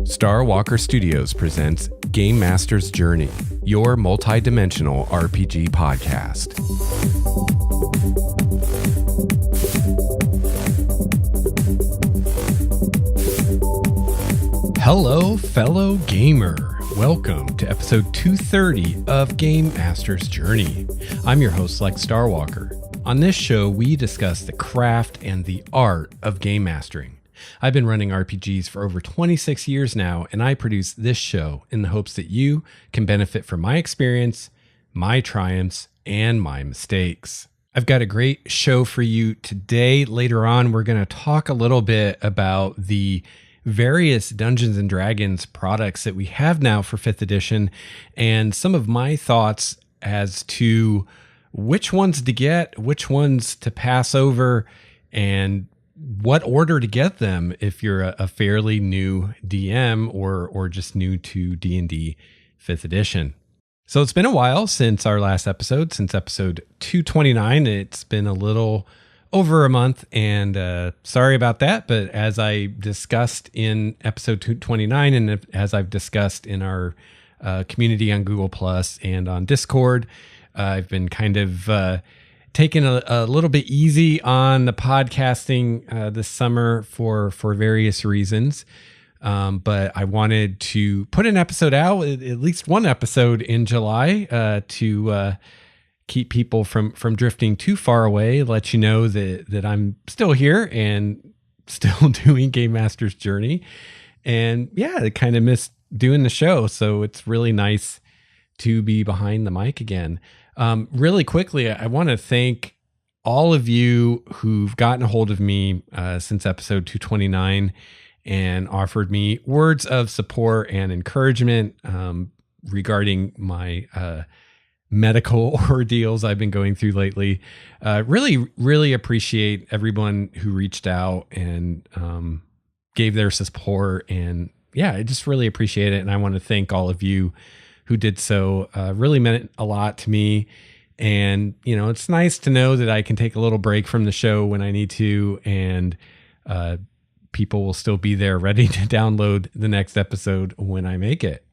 Star Walker Studios presents Game Master's Journey, your multi-dimensional RPG podcast. Hello, fellow gamer. Welcome to episode 230 of Game Master's Journey. I'm your host, Lex Starwalker. On this show, we discuss the craft and the art of game mastering. I've been running RPGs for over 26 years now, and I produce this show in the hopes that you can benefit from my experience, my triumphs, and my mistakes. I've got a great show for you today. Later on, we're going to talk a little bit about the various Dungeons & Dragons products that we have now for 5th edition, and some of my thoughts as to which ones to get, which ones to pass over, and what order to get them if you're a fairly new DM or just new to D&D 5th edition. So it's been a while since our last episode, since episode 229. It's been a little over a month, and sorry about that. But as I discussed in episode 229, and as I've discussed in our community on Google Plus and on Discord, I've been kind of taking a little bit easy on the podcasting this summer for various reasons. But I wanted to put an episode out, at least one episode in July, to keep people from drifting too far away, let you know that I'm still here and still doing Game Master's Journey. And yeah, I kind of missed doing the show. So it's really nice to be behind the mic again. Really quickly, I want to thank all of you who've gotten a hold of me since episode 229 and offered me words of support and encouragement regarding my medical ordeals I've been going through lately. Really appreciate everyone who reached out and gave their support. And yeah, I just really appreciate it. And I want to thank all of you who did so. Really meant a lot to me. And, you know, it's nice to know that I can take a little break from the show when I need to, and people will still be there ready to download the next episode when I make it.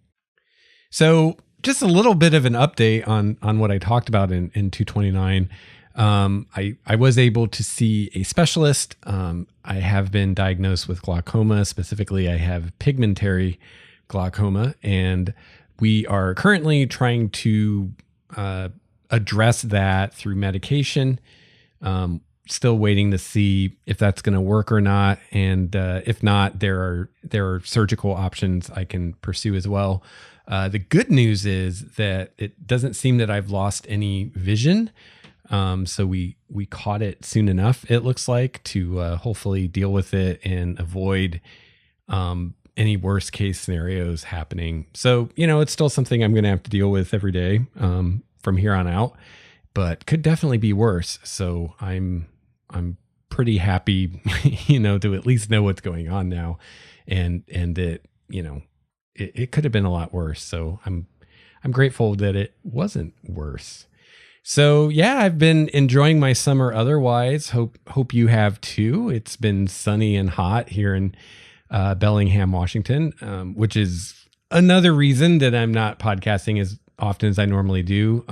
So just a little bit of an update on what I talked about in 229. I was able to see a specialist. I have been diagnosed with glaucoma. Specifically, I have pigmentary glaucoma, and we are currently trying to address that through medication. Still waiting to see if that's going to work or not. And if not, there are surgical options I can pursue as well. The good news is that it doesn't seem that I've lost any vision. So we caught it soon enough, it looks like, to hopefully deal with it and avoid any worst case scenarios happening. So, you know, it's still something I'm going to have to deal with every day from here on out, but could definitely be worse. So I'm pretty happy, you know, to at least know what's going on now, and that, you know, it could have been a lot worse. So I'm grateful that it wasn't worse. So yeah, I've been enjoying my summer otherwise. Hope you have too. It's been sunny and hot here in Bellingham, Washington, which is another reason that I'm not podcasting as often as I normally do.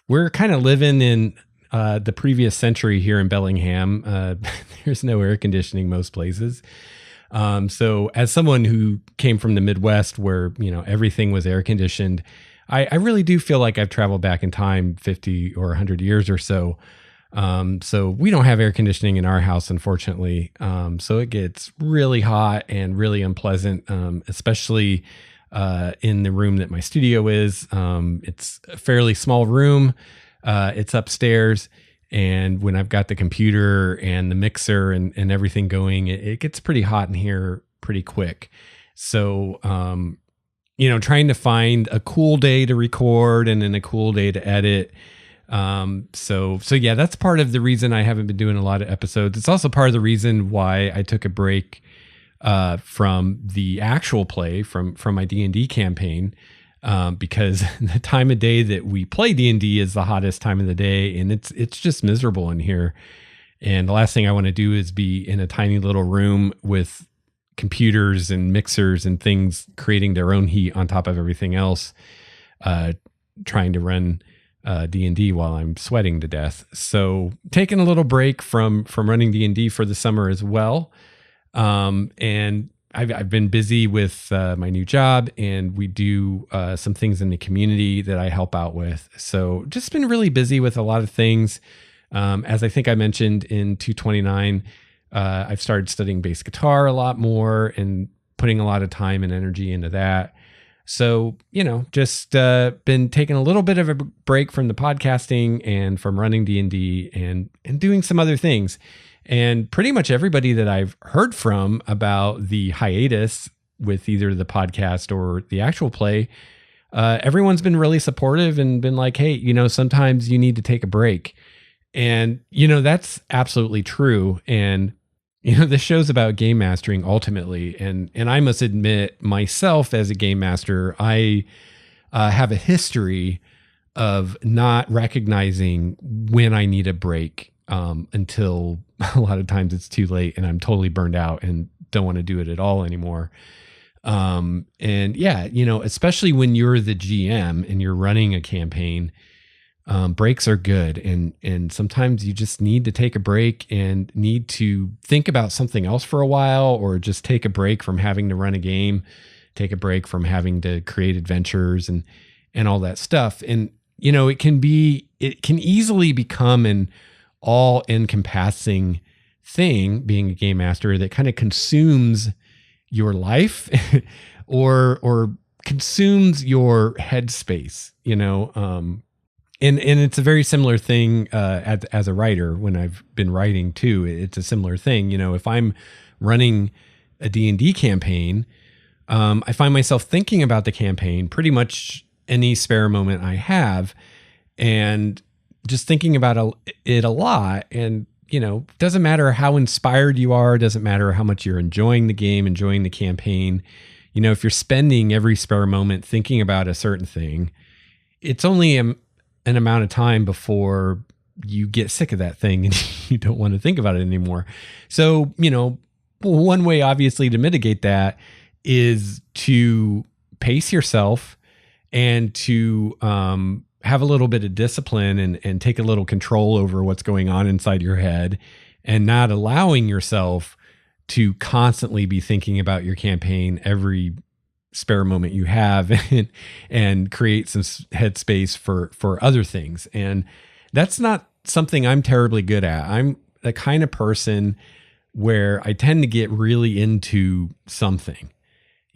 We're kind of living in the previous century here in Bellingham. There's no air conditioning most places. So as someone who came from the Midwest where, you know, everything was air conditioned, I really do feel like I've traveled back in time 50 or 100 years or so. So we don't have air conditioning in our house, unfortunately. So it gets really hot and really unpleasant, especially in the room that my studio is. It's a fairly small room. It's upstairs. And when I've got the computer and the mixer and everything going, it gets pretty hot in here pretty quick. So, you know, trying to find a cool day to record and then a cool day to edit. So yeah, that's part of the reason I haven't been doing a lot of episodes. It's also part of the reason why I took a break from the actual play from my D&D campaign, because the time of day that we play D&D is the hottest time of the day, and it's just miserable in here. And the last thing I want to do is be in a tiny little room with computers and mixers and things creating their own heat on top of everything else, trying to run D&D while I'm sweating to death. So taking a little break from running D&D for the summer as well. And I've been busy with my new job, and we do some things in the community that I help out with. So just been really busy with a lot of things. As I think I mentioned in 229, I've started studying bass guitar a lot more and putting a lot of time and energy into that. So, just been taking a little bit of a break from the podcasting and from running D&D and doing some other things. And pretty much everybody that I've heard from about the hiatus with either the podcast or the actual play, everyone's been really supportive and been like, hey, sometimes you need to take a break. And, that's absolutely true. And, this show's about game mastering ultimately. And I must admit myself as a game master, I have a history of not recognizing when I need a break until a lot of times it's too late and I'm totally burned out and don't want to do it at all anymore. And yeah, especially when you're the GM and you're running a campaign, breaks are good. And sometimes you just need to take a break and need to think about something else for a while, or just take a break from having to run a game, take a break from having to create adventures and all that stuff. And, it can easily become an all encompassing thing, being a game master, that kind of consumes your life or consumes your headspace, And it's a very similar thing as a writer. When I've been writing too, it's a similar thing. If I'm running a D&D campaign, I find myself thinking about the campaign pretty much any spare moment I have, and just thinking about it a lot. And, doesn't matter how inspired you are, doesn't matter how much you're enjoying the game, enjoying the campaign. If you're spending every spare moment thinking about a certain thing, it's only an amount of time before you get sick of that thing and you don't want to think about it anymore. So, one way obviously to mitigate that is to pace yourself and to have a little bit of discipline and take a little control over what's going on inside your head, and not allowing yourself to constantly be thinking about your campaign every spare moment you have, and create some headspace for other things. And that's not something I'm terribly good at. I'm the kind of person where I tend to get really into something.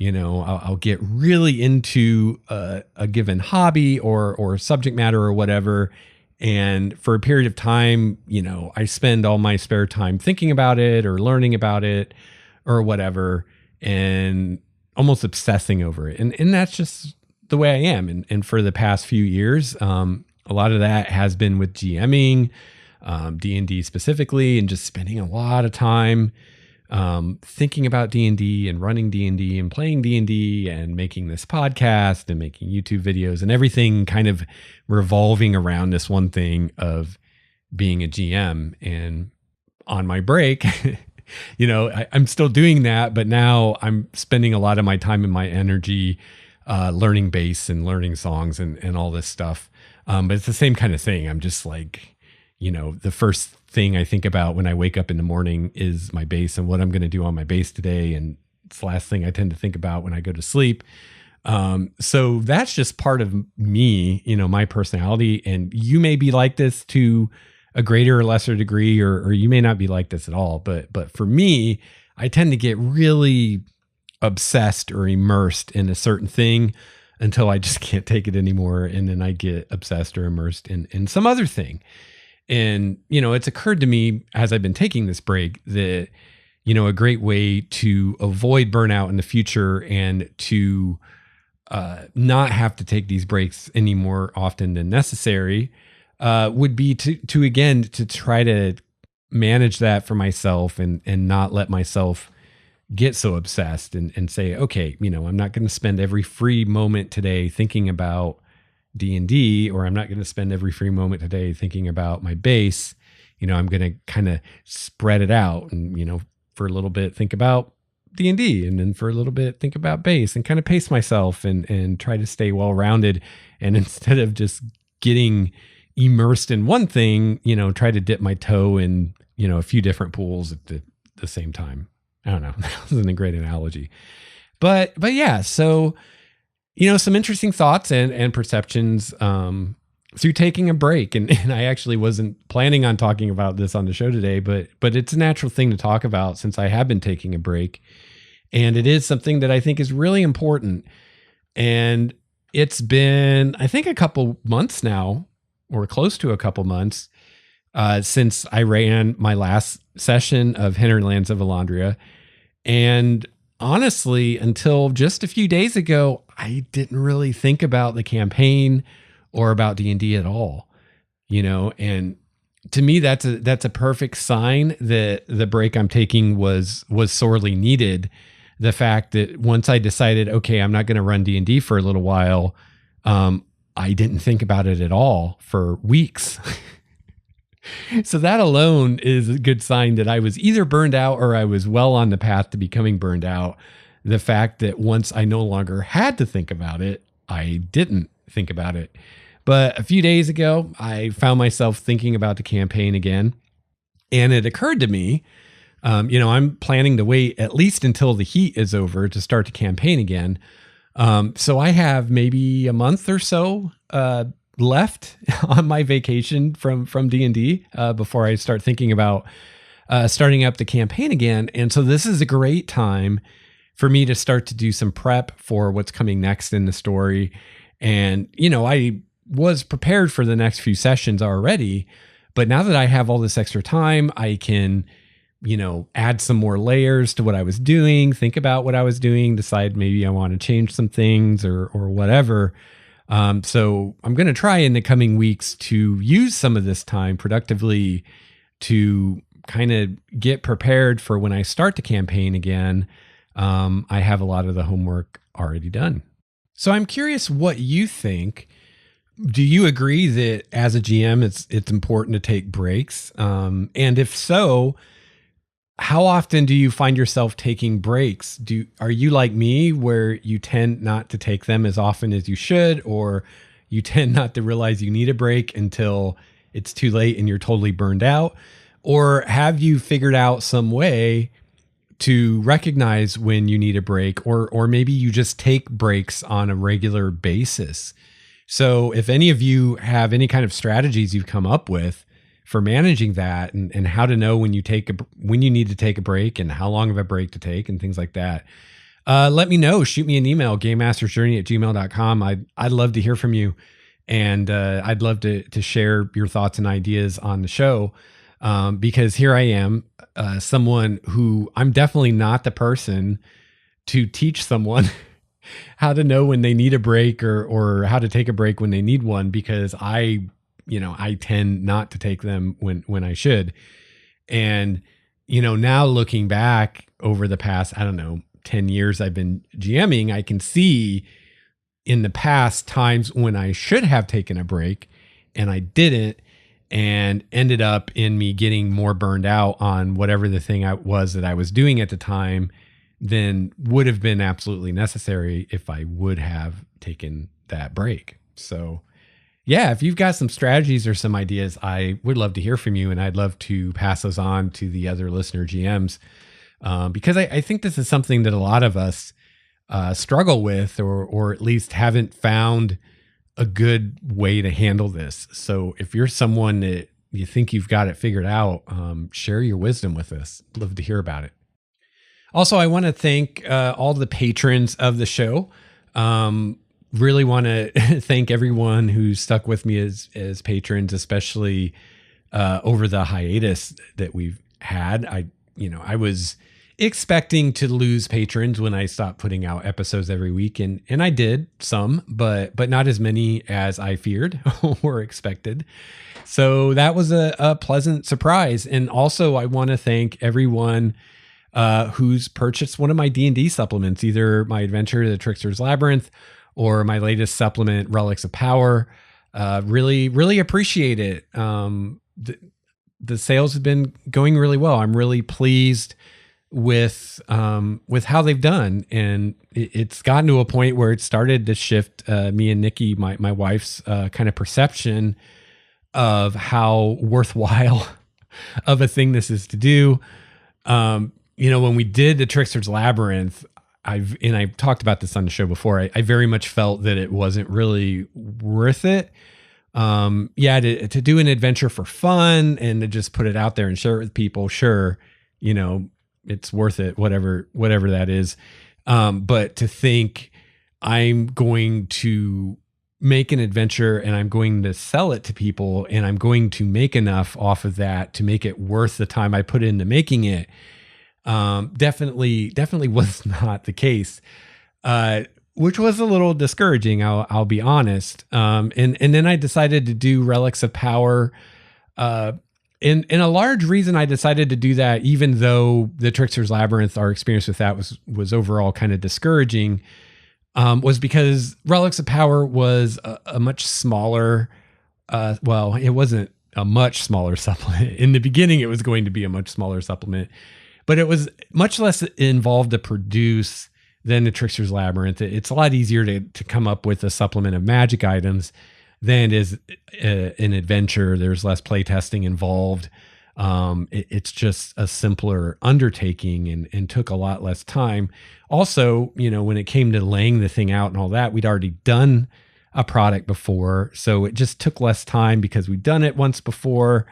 I'll get really into a given hobby or subject matter or whatever. And for a period of time, I spend all my spare time thinking about it or learning about it or whatever, and almost obsessing over it. And that's just the way I am. And for the past few years, a lot of that has been with GMing, D&D specifically, and just spending a lot of time thinking about D&D and running D&D and playing D&D and making this podcast and making YouTube videos, and everything kind of revolving around this one thing of being a GM. And on my break, I'm still doing that, but now I'm spending a lot of my time and my energy learning bass and learning songs and all this stuff. But it's the same kind of thing. I'm just like, the first thing I think about when I wake up in the morning is my bass and what I'm going to do on my bass today. And it's the last thing I tend to think about when I go to sleep. So that's just part of me, my personality. And you may be like this to a greater or lesser degree, or you may not be like this at all. But for me, I tend to get really obsessed or immersed in a certain thing until I just can't take it anymore. And then I get obsessed or immersed in some other thing. And, it's occurred to me as I've been taking this break that, a great way to avoid burnout in the future and to not have to take these breaks any more often than necessary would be to try to manage that for myself and not let myself get so obsessed and say, okay, I'm not going to spend every free moment today thinking about D&D, or I'm not going to spend every free moment today thinking about my bass. I'm going to kind of spread it out and, for a little bit, think about D&D, and then for a little bit think about base, and kind of pace myself and try to stay well-rounded. And instead of just getting immersed in one thing, try to dip my toe in, a few different pools at the same time. I don't know. That wasn't a great analogy. But yeah, so, some interesting thoughts and perceptions through taking a break. And I actually wasn't planning on talking about this on the show today, but it's a natural thing to talk about since I have been taking a break. And it is something that I think is really important. And it's been, I think, a couple months now, or close to a couple months, since I ran my last session of Hinterlands of Elandria. And honestly, until just a few days ago, I didn't really think about the campaign or about D&D at all, and to me, that's a perfect sign that the break I'm taking was sorely needed. The fact that once I decided, okay, I'm not going to run D&D for a little while, I didn't think about it at all for weeks. So that alone is a good sign that I was either burned out or I was well on the path to becoming burned out. The fact that once I no longer had to think about it, I didn't think about it. But a few days ago, I found myself thinking about the campaign again. And it occurred to me, I'm planning to wait at least until the heat is over to start the campaign again. So I have maybe a month or so left on my vacation from D&D before I start thinking about starting up the campaign again. And so this is a great time for me to start to do some prep for what's coming next in the story. And, I was prepared for the next few sessions already, but now that I have all this extra time, I can, add some more layers to what I was doing, think about what I was doing, decide maybe I want to change some things or whatever. So I'm going to try in the coming weeks to use some of this time productively to kind of get prepared for when I start the campaign again. I have a lot of the homework already done. So I'm curious what you think. Do you agree that as a GM, it's important to take breaks? And if so, how often do you find yourself taking breaks? Are you like me where you tend not to take them as often as you should, or you tend not to realize you need a break until it's too late and you're totally burned out? Or have you figured out some way to recognize when you need a break, or maybe you just take breaks on a regular basis? So if any of you have any kind of strategies you've come up with for managing that and how to know when you need to take a break and how long of a break to take and things like that, let me know. Shoot me an email, gamemastersjourney@gmail.com. I'd love to hear from you. And I'd love to share your thoughts and ideas on the show, because here I am, someone who I'm definitely not the person to teach someone how to know when they need a break or how to take a break when they need one, because I tend not to take them when I should. And, now looking back over the past, 10 years I've been GMing, I can see in the past times when I should have taken a break and I didn't, and ended up in me getting more burned out on whatever the thing that I was doing at the time than would have been absolutely necessary if I would have taken that break. So yeah, if you've got some strategies or some ideas, I would love to hear from you, and I'd love to pass those on to the other listener GMs, because I think this is something that a lot of us struggle with, or at least haven't found a good way to handle this. So if you're someone that you think you've got it figured out, share your wisdom with us. Love to hear about it. Also, I want to thank all the patrons of the show. Really want to thank everyone who stuck with me as patrons, especially over the hiatus that we've had. I was expecting to lose patrons when I stopped putting out episodes every week, and I did some, but not as many as I feared or expected. So that was a pleasant surprise. And also, I want to thank everyone who's purchased one of my D&D supplements, either my Adventure to the Trickster's Labyrinth or my latest supplement, Relics of Power. Really, really appreciate it. The sales have been going really well. I'm really pleased with how they've done, and it's gotten to a point where it started to shift me and Nikki, my wife's kind of perception of how worthwhile of a thing this is to do. When we did the Trickster's Labyrinth, I've talked about this on the show before. I very much felt that it wasn't really worth it. To do an adventure for fun and to just put it out there and share it with people, sure, it's worth it, whatever that is. But to think I'm going to make an adventure and I'm going to sell it to people and I'm going to make enough off of that to make it worth the time I put into making it, definitely was not the case. Which was a little discouraging, I'll be honest. And then I decided to do Relics of Power. And a large reason I decided to do that, even though the Trickster's Labyrinth, our experience with that was overall kind of discouraging, was because Relics of Power was a much smaller, it wasn't a much smaller supplement. In the beginning, it was going to be a much smaller supplement, but it was much less involved to produce than the Trickster's Labyrinth. It's a lot easier to come up with a supplement of magic items than it is an adventure. There's less playtesting involved. It's just a simpler undertaking and took a lot less time. Also, when it came to laying the thing out and all that, we'd already done a product before. So it just took less time because we'd done it once before.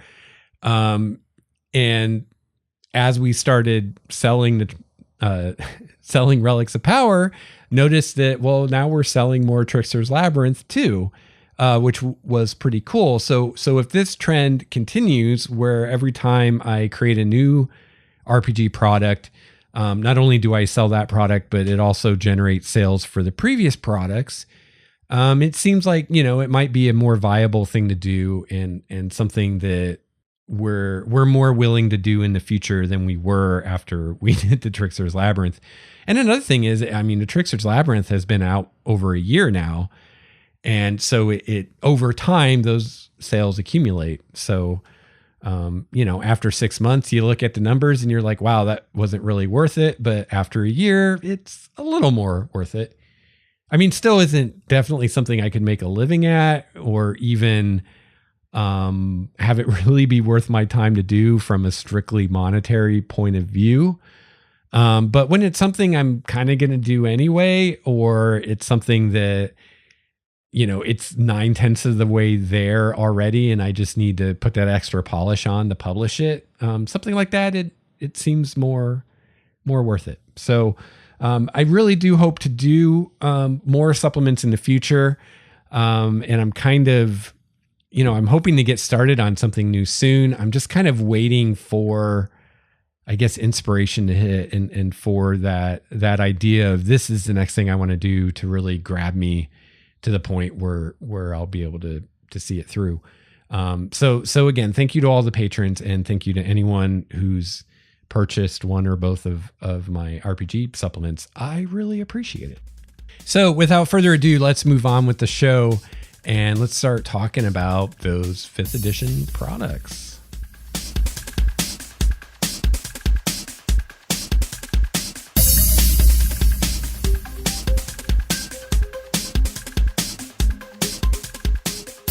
And as we started selling selling Relics of Power, noticed that, now we're selling more Trickster's Labyrinth too, which was pretty cool. So if this trend continues, where every time I create a new RPG product, not only do I sell that product, but it also generates sales for the previous products, it seems like, it might be a more viable thing to do and something that we're more willing to do in the future than we were after we did the Trickster's Labyrinth. And another thing is, the Trickster's Labyrinth has been out over a year now. And so it over time, those sales accumulate. So, after 6 months, you look at the numbers and you're like, wow, that wasn't really worth it. But after a year, it's a little more worth it. Still isn't definitely something I could make a living at, or even have it really be worth my time to do from a strictly monetary point of view. But when it's something I'm kind of going to do anyway, or it's something that, it's 9/10 of the way there already, and I just need to put that extra polish on to publish it. Something like that, it seems more worth it. So, I really do hope to do, more supplements in the future. And I'm kind of, I'm hoping to get started on something new soon. I'm just kind of waiting for, I guess, inspiration to hit and for that idea of this is the next thing I want to do to really grab me to the point where I'll be able to see it through. So again, thank you to all the patrons, and thank you to anyone who's purchased one or both of my RPG supplements. I really appreciate it. So without further ado, let's move on with the show. And let's start talking about those 5th edition products.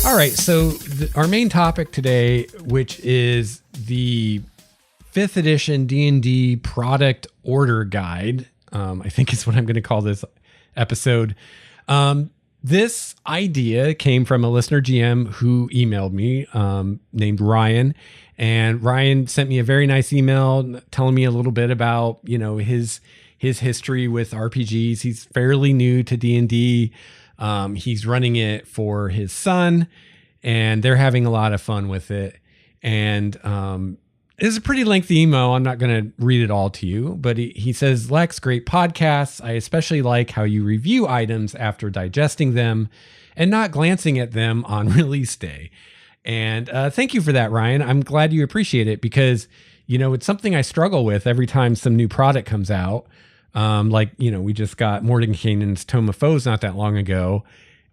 All right, so our main topic today, which is the 5th edition D&D product order guide, I think is what I'm going to call this episode. This idea came from a listener GM who emailed me, named Ryan, and Ryan sent me a very nice email telling me a little bit about, his history with RPGs. He's fairly new to D&D. He's running it for his son, and they're having a lot of fun with it. And it's a pretty lengthy email. I'm not going to read it all to you, but he says, Lex, great podcasts. I especially like how you review items after digesting them and not glancing at them on release day. And thank you for that, Ryan. I'm glad you appreciate it because, it's something I struggle with every time some new product comes out. We just got Mordenkainen's Tome of Foes not that long ago.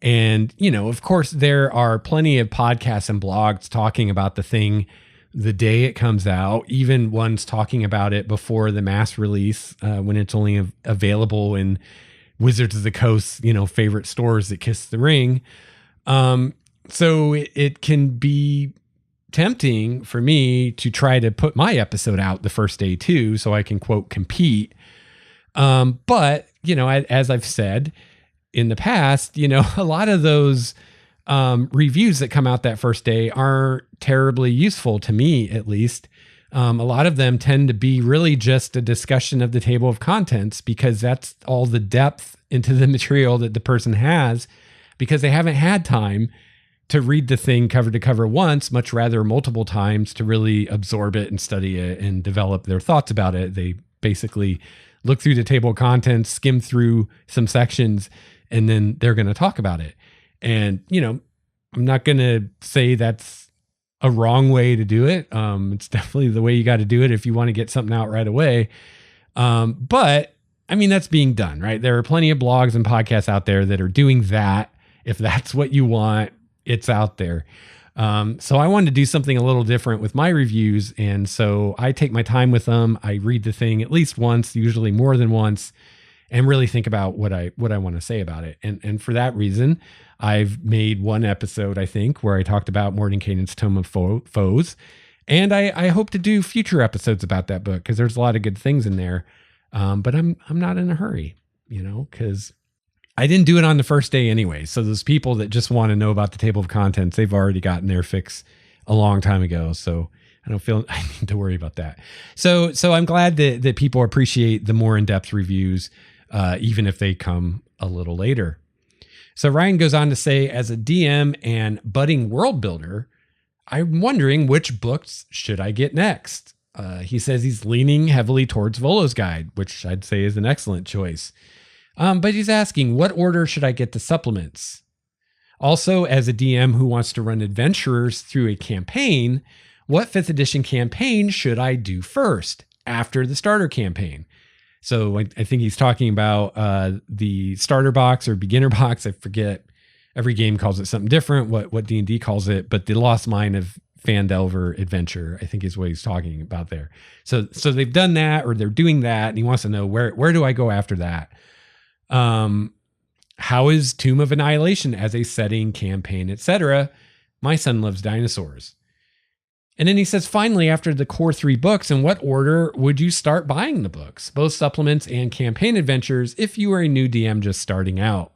And, of course, there are plenty of podcasts and blogs talking about the thing the day it comes out, even ones talking about it before the mass release, when it's only available in Wizards of the Coast, favorite stores that kiss the ring. So it can be tempting for me to try to put my episode out the first day too, so I can quote compete. But as I've said in the past, a lot of those reviews that come out that first day aren't terribly useful to me, at least. A lot of them tend to be really just a discussion of the table of contents, because that's all the depth into the material that the person has, because they haven't had time to read the thing cover to cover once, much rather multiple times, to really absorb it and study it and develop their thoughts about it. They basically look through the table of contents, skim through some sections, and then they're going to talk about it. And, I'm not going to say that's a wrong way to do it. It's definitely the way you got to do it if you want to get something out right away. But I mean, that's being done, right? There are plenty of blogs and podcasts out there that are doing that. If that's what you want, it's out there. So I wanted to do something a little different with my reviews. And so I take my time with them. I read the thing at least once, usually more than once, and really think about what I want to say about it. And for that reason, I've made one episode, I think, where I talked about Mordenkainen's Tome of Foes. And I hope to do future episodes about that book, because there's a lot of good things in there. But I'm not in a hurry, because I didn't do it on the first day anyway. So those people that just want to know about the table of contents, they've already gotten their fix a long time ago. So I don't feel I need to worry about that. So I'm glad that people appreciate the more in-depth reviews, even if they come a little later. So Ryan goes on to say, as a DM and budding world builder, I'm wondering which books should I get next? He says he's leaning heavily towards Volos Guide, which I'd say is an excellent choice. But he's asking, what order should I get the supplements? Also, as a DM who wants to run adventurers through a campaign, what 5th edition campaign should I do first after the starter campaign? So I think he's talking about the starter box or beginner box. I forget. Every game calls it something different, what D&D calls it, but the Lost Mine of Phandelver Adventure, I think, is what he's talking about there. So they've done that, or they're doing that, and he wants to know, where do I go after that? How is Tomb of Annihilation as a setting, campaign, etc.? My son loves dinosaurs. And then he says, finally, after the core 3 books, in what order would you start buying the books, both supplements and campaign adventures, if you are a new DM just starting out?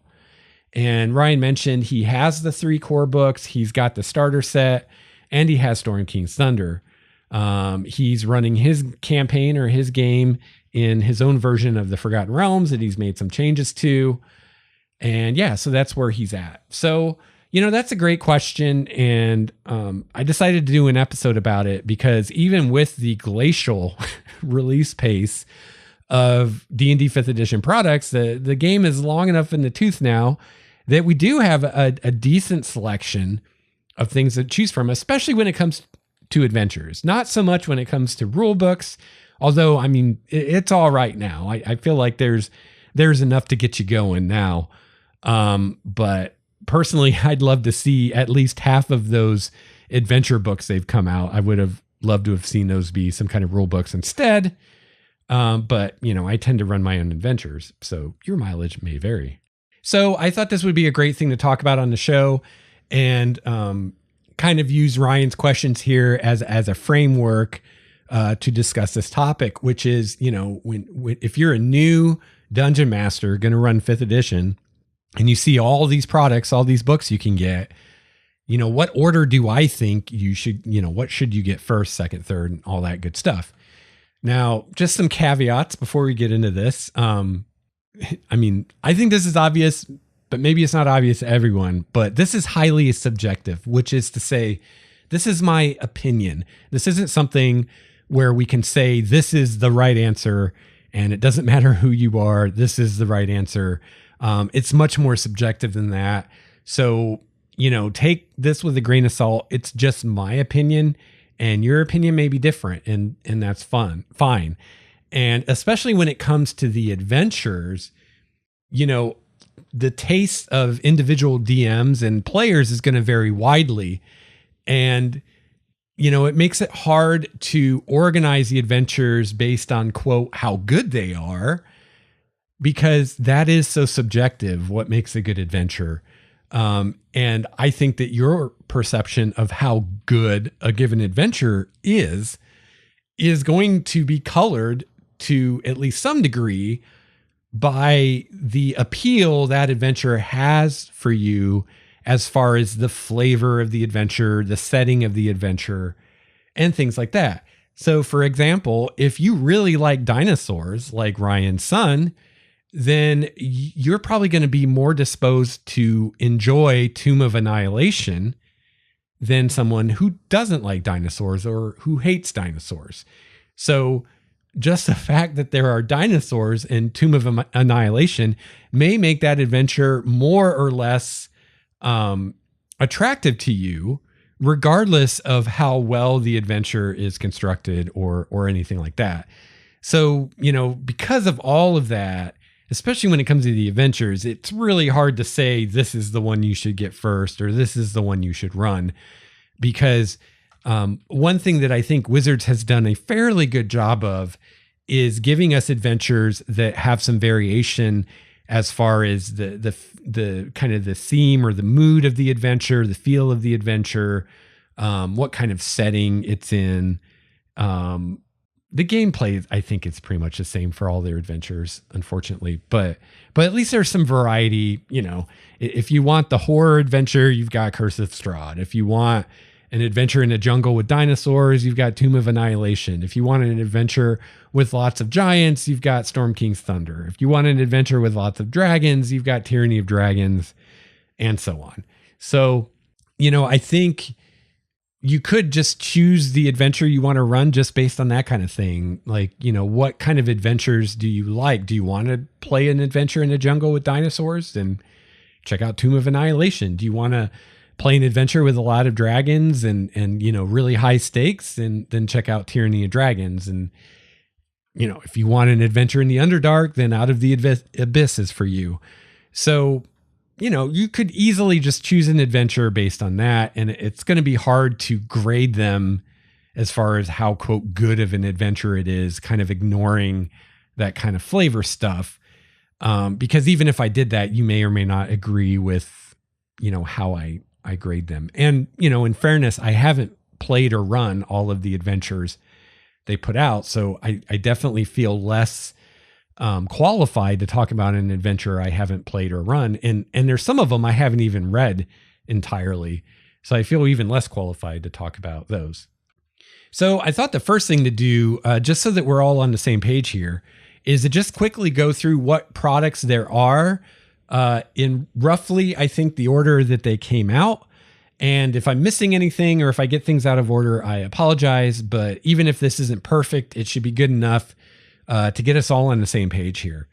And Ryan mentioned he has the 3 core books, he's got the starter set, and he has Storm King's Thunder. He's running his campaign or his game in his own version of the Forgotten Realms that he's made some changes to. And yeah, so that's where he's at. So, that's a great question. And I decided to do an episode about it because even with the glacial release pace of D&D 5th edition products, the game is long enough in the tooth now that we do have a decent selection of things to choose from, especially when it comes to adventures. Not so much when it comes to rule books, although, I mean, it's all right now. I feel like there's enough to get you going now. But personally, I'd love to see at least half of those adventure books they've come out. I would have loved to have seen those be some kind of rule books instead. But, I tend to run my own adventures, so your mileage may vary. So I thought this would be a great thing to talk about on the show, and kind of use Ryan's questions here as a framework to discuss this topic, which is, when if you're a new dungeon master going to run 5th edition and you see all these products, all these books you can get, what order do I think you should, what should you get first, second, third, and all that good stuff? Now, just some caveats before we get into this. I mean, I think this is obvious, but maybe it's not obvious to everyone, but this is highly subjective, which is to say, this is my opinion. This isn't something where we can say this is the right answer and it doesn't matter who you are, this is the right answer. It's much more subjective than that. So, take this with a grain of salt. It's just my opinion, and your opinion may be different, and that's fine. And especially when it comes to the adventures, the taste of individual DMs and players is going to vary widely. And, it makes it hard to organize the adventures based on, quote, how good they are, because that is so subjective, what makes a good adventure. And I think that your perception of how good a given adventure is going to be colored to at least some degree by the appeal that adventure has for you, as far as the flavor of the adventure, the setting of the adventure, and things like that. So, for example, if you really like dinosaurs, like Ryan's son, then you're probably going to be more disposed to enjoy Tomb of Annihilation than someone who doesn't like dinosaurs or who hates dinosaurs. So just the fact that there are dinosaurs in Tomb of Annihilation may make that adventure more or less attractive to you, regardless of how well the adventure is constructed or anything like that. So, because of all of that, especially when it comes to the adventures, it's really hard to say this is the one you should get first or this is the one you should run. Because one thing that I think Wizards has done a fairly good job of is giving us adventures that have some variation as far as the kind of the theme or the mood of the adventure, the feel of the adventure, what kind of setting it's in. The gameplay, I think it's pretty much the same for all their adventures, unfortunately, but at least there's some variety. If you want the horror adventure, you've got Curse of Strahd. If you want an adventure in a jungle with dinosaurs, you've got Tomb of Annihilation. If you want an adventure with lots of giants, you've got Storm King's Thunder. If you want an adventure with lots of dragons, you've got Tyranny of Dragons, and so on. So, I think you could just choose the adventure you want to run just based on that kind of thing. Like, what kind of adventures do you like? Do you want to play an adventure in a jungle with dinosaurs? Then check out Tomb of Annihilation. Do you want to play an adventure with a lot of dragons and really high stakes? And then check out Tyranny of Dragons. And, if you want an adventure in the Underdark, then Out of the Abyss is for you. So, you could easily just choose an adventure based on that. And it's going to be hard to grade them as far as how, quote, good of an adventure it is, kind of ignoring that kind of flavor stuff. Because even if I did that, you may or may not agree with, how I grade them. And, in fairness, I haven't played or run all of the adventures they put out. So I definitely feel less qualified to talk about an adventure I haven't played or run. And there's some of them I haven't even read entirely. So I feel even less qualified to talk about those. So I thought the first thing to do, just so that we're all on the same page here, is to just quickly go through what products there are in roughly, I think, the order that they came out. And if I'm missing anything or if I get things out of order, I apologize. But even if this isn't perfect, it should be good enough to get us all on the same page here.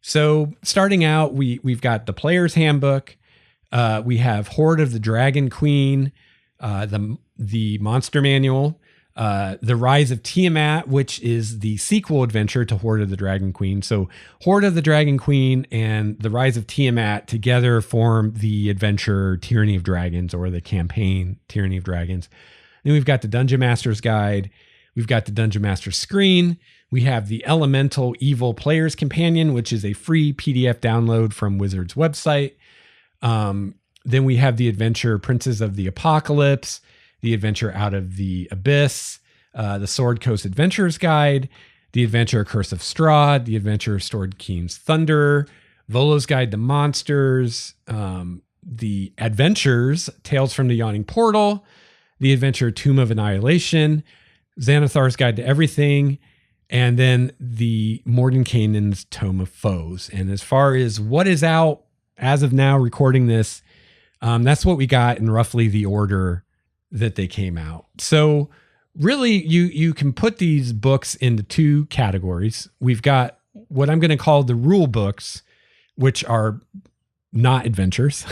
So starting out, we've got the Player's Handbook. We have Hoard of the Dragon Queen, the Monster Manual, The Rise of Tiamat, which is the sequel adventure to Hoard of the Dragon Queen. So Hoard of the Dragon Queen and The Rise of Tiamat together form the adventure Tyranny of Dragons, or the campaign Tyranny of Dragons. Then we've got the Dungeon Master's Guide. We've got the Dungeon Master's Screen. We have the Elemental Evil Player's Companion, which is a free PDF download from Wizards' website. Then we have the adventure Princes of the Apocalypse, the adventure Out of the Abyss, the Sword Coast Adventurer's Guide, the adventure Curse of Strahd, the adventure Storm King's Thunder, Volos Guide to Monsters, the adventures Tales from the Yawning Portal, the adventure Tomb of Annihilation, Xanathar's Guide to Everything, and then the Mordenkainen's Tome of Foes. And as far as what is out as of now recording this, that's what we got in roughly the order that they came out. So really you can put these books into two categories. We've got what I'm going to call the rule books, which are not adventures.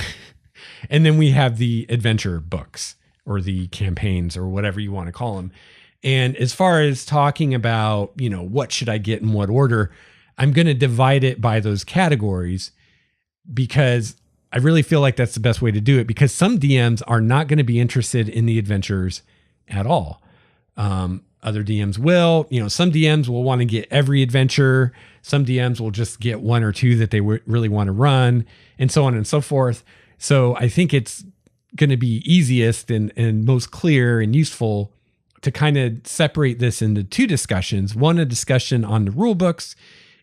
And then we have the adventure books, or the campaigns, or whatever you want to call them. And as far as talking about, what should I get in what order, I'm going to divide it by those categories, because I really feel like that's the best way to do it, because some DMs are not going to be interested in the adventures at all. Other DMs will, some DMs will want to get every adventure. Some DMs will just get one or two that they really want to run, and so on and so forth. So I think it's going to be easiest and most clear and useful to kind of separate this into two discussions. One, a discussion on the rule books,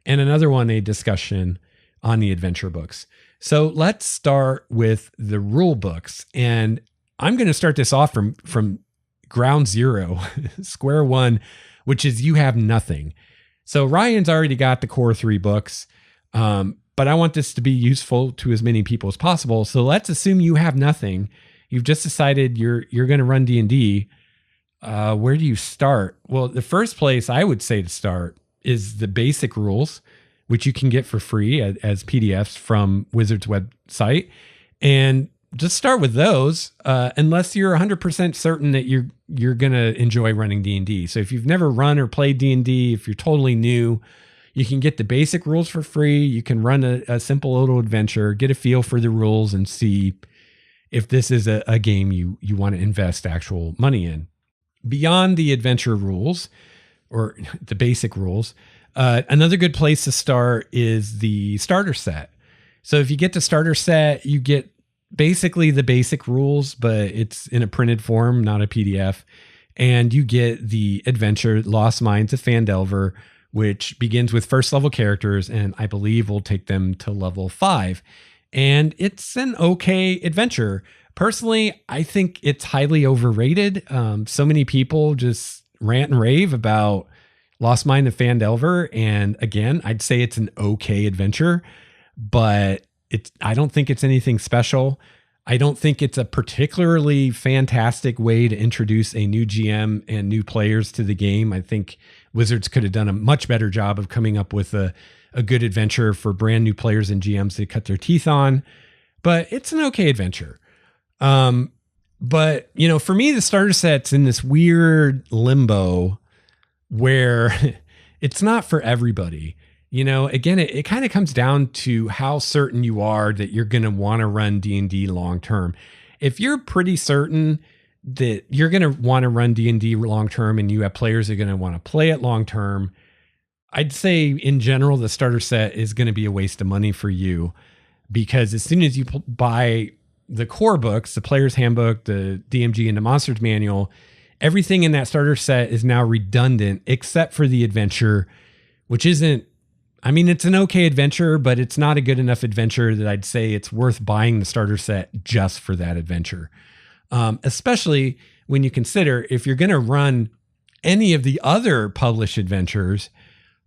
and another one, a discussion on the adventure books. So let's start with the rule books. And I'm going to start this off from ground zero, square one, which is you have nothing. So Ryan's already got the core 3 books, but I want this to be useful to as many people as possible. So let's assume you have nothing. You've just decided you're going to run D&D. Where do you start? Well, the first place I would say to start is the basic rules, which you can get for free as PDFs from Wizards website. And just start with those, unless you're 100% certain that you're going to enjoy running D&D. So if you've never run or played D&D, if you're totally new, you can get the basic rules for free. You can run a simple little adventure, get a feel for the rules, and see if this is a game you want to invest actual money in. Beyond the adventure rules, or the basic rules, another good place to start is the starter set. So if you get the starter set, you get basically the basic rules, but it's in a printed form, not a PDF. And you get the adventure Lost Mines of Phandelver, which begins with first level characters, and I believe will take them to level 5. And it's an okay adventure. Personally, I think it's highly overrated. So many people just rant and rave about Lost Mine of Phandelver. And again, I'd say it's an okay adventure, but I don't think it's anything special. I don't think it's a particularly fantastic way to introduce a new GM and new players to the game. I think Wizards could have done a much better job of coming up with a good adventure for brand new players and GMs to cut their teeth on, but it's an okay adventure. But for me, the starter set's in this weird limbo where it's not for everybody. Again, it kind of comes down to how certain you are that you're going to want to run D&D long term. If you're pretty certain that you're going to want to run D&D long term and you have players that are going to want to play it long term, I'd say in general, the starter set is going to be a waste of money for you, because as soon as you buy the core books, the Player's Handbook, the DMG, and the Monsters Manual, everything in that starter set is now redundant except for the adventure, which isn't, it's an okay adventure, but it's not a good enough adventure that I'd say it's worth buying the starter set just for that adventure. Especially when you consider if you're going to run any of the other published adventures,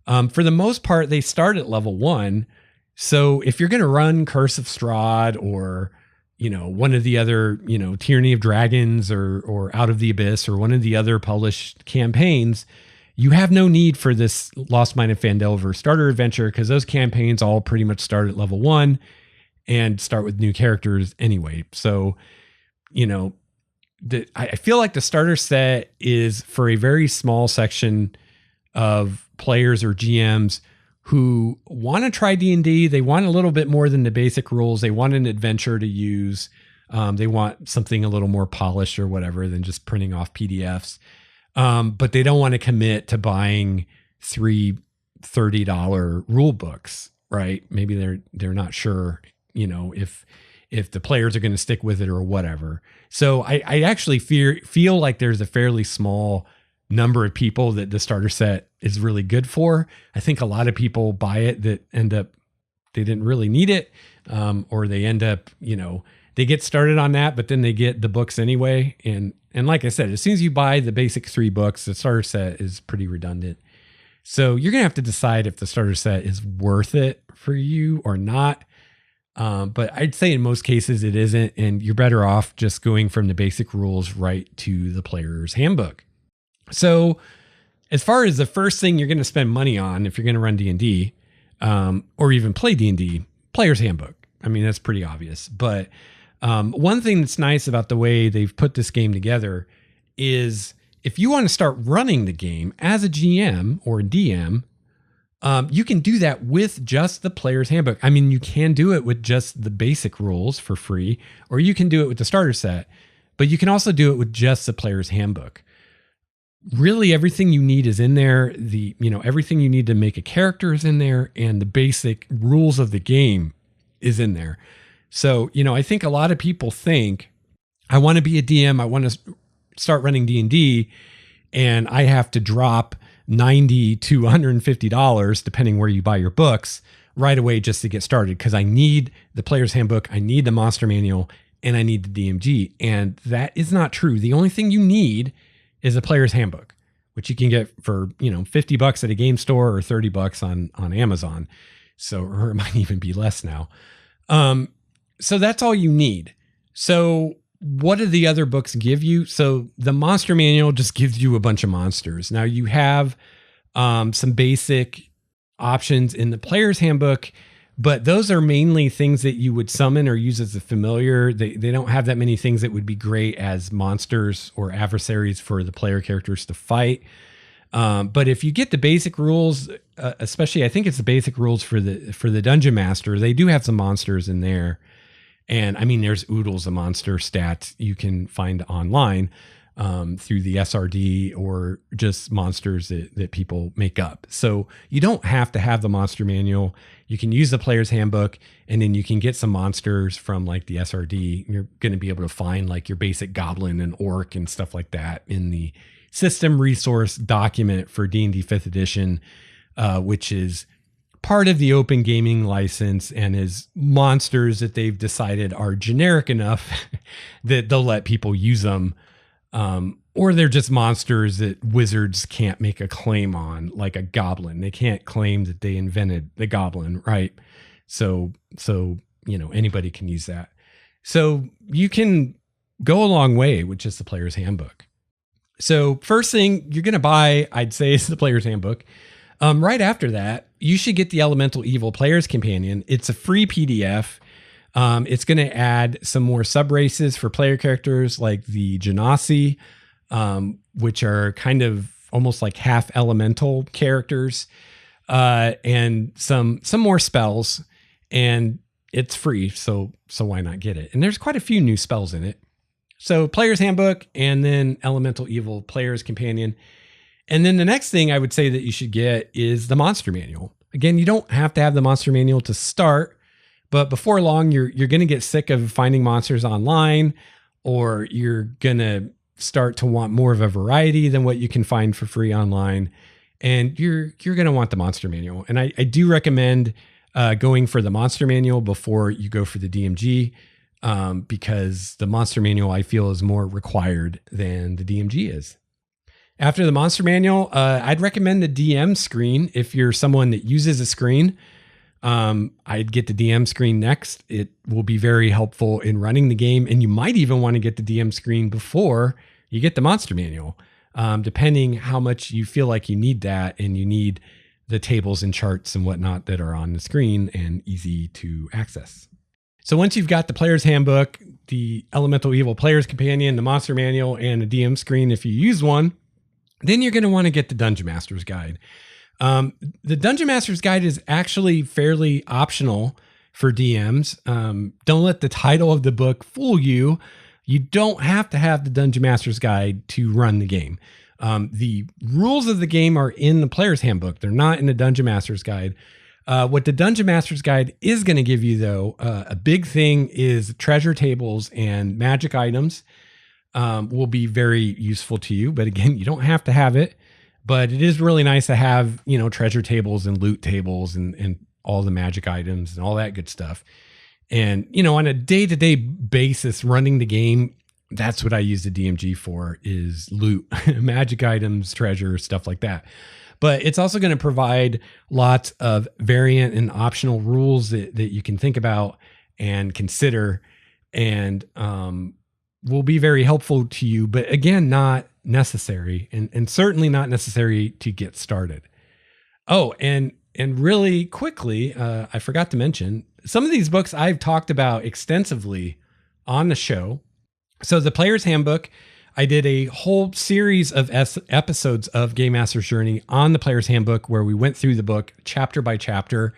for the most part, they start at level 1. So if you're going to run Curse of Strahd or, one of the other, Tyranny of Dragons or Out of the Abyss or one of the other published campaigns, you have no need for this Lost Mine of Phandelver starter adventure, because those campaigns all pretty much start at level 1 and start with new characters anyway. So, I feel like the starter set is for a very small section of players or GMs who want to try D&D. They want a little bit more than the basic rules. They want an adventure to use. They want something a little more polished or whatever than just printing off PDFs. But they don't want to commit to buying 3 $30 rule books, right? Maybe they're not sure, if the players are going to stick with it or whatever. So I actually feel like there's a fairly small number of people that the starter set is really good for. I think a lot of people buy it that end up, they didn't really need it. Or they end up, they get started on that, but then they get the books anyway. And like I said, as soon as you buy the basic 3 books, the starter set is pretty redundant. So you're going to have to decide if the starter set is worth it for you or not. But I'd say in most cases it isn't, and you're better off just going from the basic rules right to the Player's Handbook. So as far as the first thing you're going to spend money on, if you're going to run D&D, or even play D&D, Player's Handbook. That's pretty obvious. But one thing that's nice about the way they've put this game together is if you want to start running the game as a GM or a DM, you can do that with just the Player's Handbook. You can do it with just the basic rules for free, or you can do it with the starter set, but you can also do it with just the Player's Handbook. really everything you need is in there. Everything you need to make a character is in there, and the basic rules of the game is in there. So, I think a lot of people think, I want to be a DM, I want to start running D&D, and I have to drop $90 to $150, depending where you buy your books, right away just to get started, because I need the player's handbook, I need the monster manual, and I need the DMG. And that is not true. The only thing you need is a player's handbook, which you can get for, $50 at a game store or $30 on Amazon. So, or it might even be less now. So that's all you need. So what do the other books give you? So the monster manual just gives you a bunch of monsters. Now you have some basic options in the player's handbook, but those are mainly things that you would summon or use as a familiar. They don't have that many things that would be great as monsters or adversaries for the player characters to fight. But if you get the basic rules, especially I think it's the basic rules for the Dungeon Master, they do have some monsters in there. And I mean, there's oodles of monster stats you can find online through the SRD or just monsters that people make up. So you don't have to have the monster manual. You can use the player's handbook, and then you can get some monsters from like the SRD. You're going to be able to find like your basic goblin and orc and stuff like that in the system resource document for D&D 5th edition, which is part of the open gaming license and is monsters that they've decided are generic enough that they'll let people use them. Or they're just monsters that wizards can't make a claim on, like a goblin. They can't claim that they invented the goblin, right? So anybody can use that. So you can go a long way with just the player's handbook. So first thing you're going to buy, I'd say, is the player's handbook. Right after that, you should get the Elemental Evil Player's Companion. It's a free PDF. It's going to add some more sub-races for player characters like the Genasi, which are kind of almost like half elemental characters, and some more spells. And it's free, so why not get it? And there's quite a few new spells in it. So Player's Handbook, and then Elemental Evil Player's Companion. And then the next thing I would say that you should get is the Monster Manual. Again, you don't have to have the Monster Manual to start, but before long, you're going to get sick of finding monsters online, or you're going to start to want more of a variety than what you can find for free online. And you're going to want the Monster Manual. And I do recommend going for the Monster Manual before you go for the DMG, because the Monster Manual, I feel, is more required than the DMG is. After the Monster Manual, I'd recommend the DM screen if you're someone that uses a screen. I'd get the DM screen next. It will be very helpful in running the game, and you might even want to get the DM screen before you get the Monster Manual, depending how much you feel like you need that, and you need the tables and charts and whatnot that are on the screen and easy to access. So once you've got the Player's Handbook, the Elemental Evil Player's Companion, the Monster Manual, and a DM screen if you use one, then you're going to want to get the Dungeon Master's Guide. The Dungeon Master's Guide is actually fairly optional for DMs. Don't let the title of the book fool you. You don't have to have the Dungeon Master's Guide to run the game. The rules of the game are in the Player's Handbook. They're not in the Dungeon Master's Guide. What the Dungeon Master's Guide is going to give you, though, a big thing is treasure tables and magic items. Will be very useful to you. But again, you don't have to have it, but it is really nice to have, treasure tables and loot tables and all the magic items and all that good stuff. And, on a day-to-day basis running the game, that's what I use the DMG for, is loot, magic items, treasure, stuff like that. But it's also going to provide lots of variant and optional rules that you can think about and consider, and, will be very helpful to you, but again, not necessary, and certainly not necessary to get started. Oh, and really quickly, I forgot to mention, some of these books I've talked about extensively on the show. So the Player's Handbook, I did a whole series of episodes of Game Master's Journey on the Player's Handbook, where we went through the book chapter by chapter.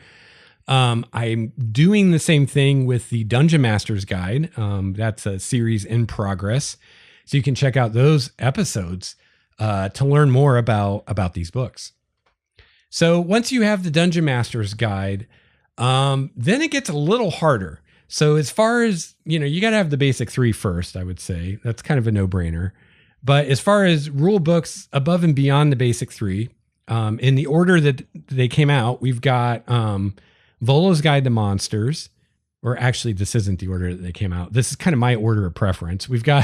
I'm doing the same thing with the Dungeon Master's Guide. That's a series in progress, so you can check out those episodes. to learn more about these books. So once you have the Dungeon Master's Guide, then it gets a little harder. So as far as, you got to have the basic 3 first, I would say. That's kind of a no-brainer. But as far as rule books above and beyond the basic 3, in the order that they came out, we've got Volos Guide to Monsters. Or actually, this isn't the order that they came out. This is kind of my order of preference. We've got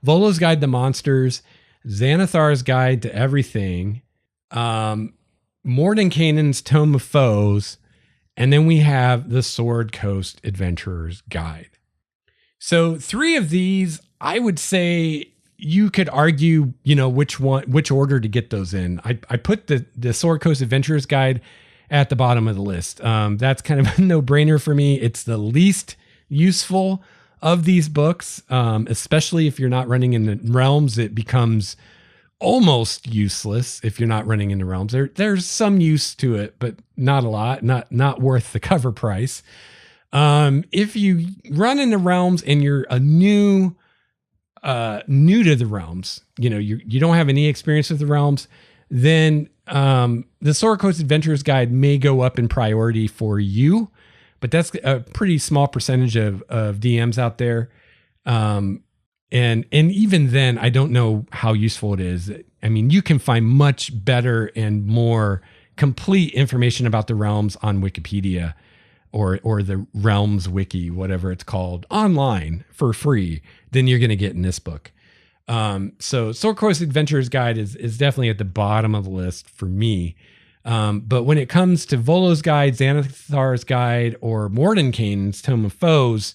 Volos Guide to Monsters, Xanathar's Guide to Everything, Mordenkainen's Tome of Foes, and then we have the Sword Coast Adventurer's Guide. So 3 of these, I would say you could argue, which order to get those in. I put the Sword Coast Adventurer's Guide at the bottom of the list. That's kind of a no-brainer for me. It's the least useful of these books, especially if you're not running in the realms. It becomes almost useless if you're not running into realms. There's some use to it, but not a lot, not worth the cover price. If you run into realms and you're a new to the realms, you don't have any experience with the realms, then the Sword Coast Adventurer's Guide may go up in priority for you, but that's a pretty small percentage of DMs out there. And even then, I don't know how useful it is. I mean, you can find much better and more complete information about the realms on Wikipedia or the Realms Wiki, whatever it's called, online for free than you're going to get in this book. So Sword Coast Adventurer's Guide is definitely at the bottom of the list for me. But when it comes to Volos Guide, Xanathar's Guide, or Mordenkainen's Tome of Foes,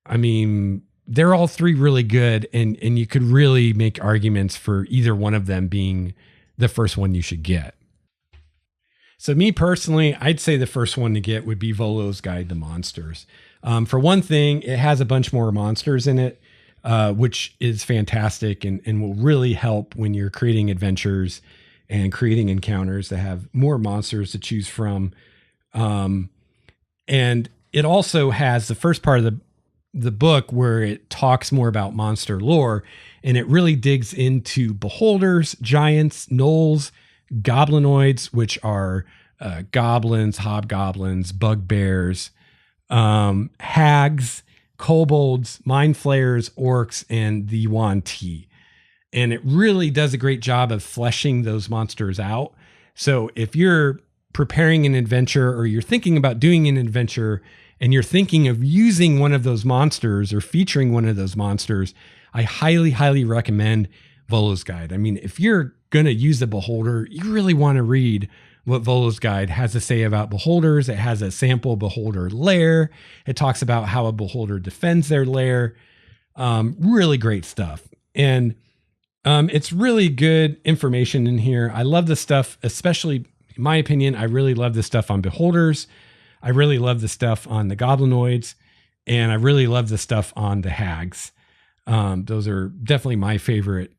I mean, they're all 3 really good, and you could really make arguments for either one of them being the first one you should get. So me personally, I'd say the first one to get would be Volos Guide to Monsters. For one thing, it has a bunch more monsters in it, which is fantastic and will really help when you're creating adventures and creating encounters that have more monsters to choose from. And it also has the first part of the book where it talks more about monster lore, and it really digs into beholders, giants, gnolls, goblinoids, which are goblins, hobgoblins, bugbears, hags, kobolds, mind flayers, orcs, and the Yuan Ti. And it really does a great job of fleshing those monsters out. So if you're preparing an adventure or you're thinking about doing an adventure and you're thinking of using one of those monsters or featuring one of those monsters, I highly, highly recommend Volos Guide. I mean, if you're going to use a beholder, you really want to read what Volos Guide has to say about beholders. It has a sample beholder lair. It talks about how a beholder defends their lair. Really great stuff. And it's really good information in here. I love the stuff, especially in my opinion, I really love the stuff on beholders. I really love the stuff on the goblinoids, and I really love the stuff on the hags. Those are definitely my favorite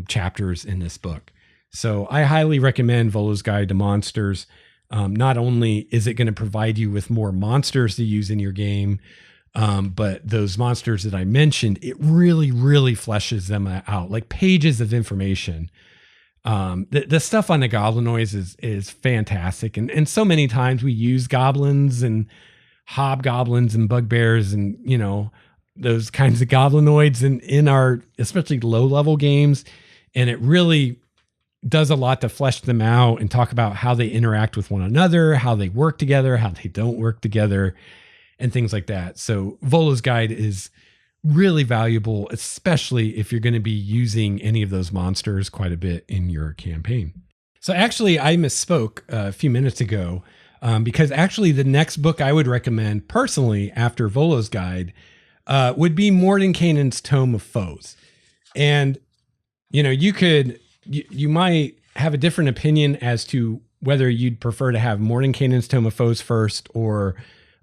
chapters in this book. So I highly recommend Volos Guide to Monsters. Not only is it going to provide you with more monsters to use in your game, but those monsters that I mentioned, it really, really fleshes them out, like pages of information. The stuff on the goblinoids is fantastic. And so many times we use goblins and hobgoblins and bugbears and, those kinds of goblinoids in our, especially low level games. And it really does a lot to flesh them out and talk about how they interact with one another, how they work together, how they don't work together, and things like that. So Volos Guide is really valuable, especially if you're going to be using any of those monsters quite a bit in your campaign. So actually, I misspoke a few minutes ago, because actually the next book I would recommend personally after Volos Guide would be Mordenkainen's Tome of Foes. And, you might have a different opinion as to whether you'd prefer to have Mordenkainen's Tome of Foes first or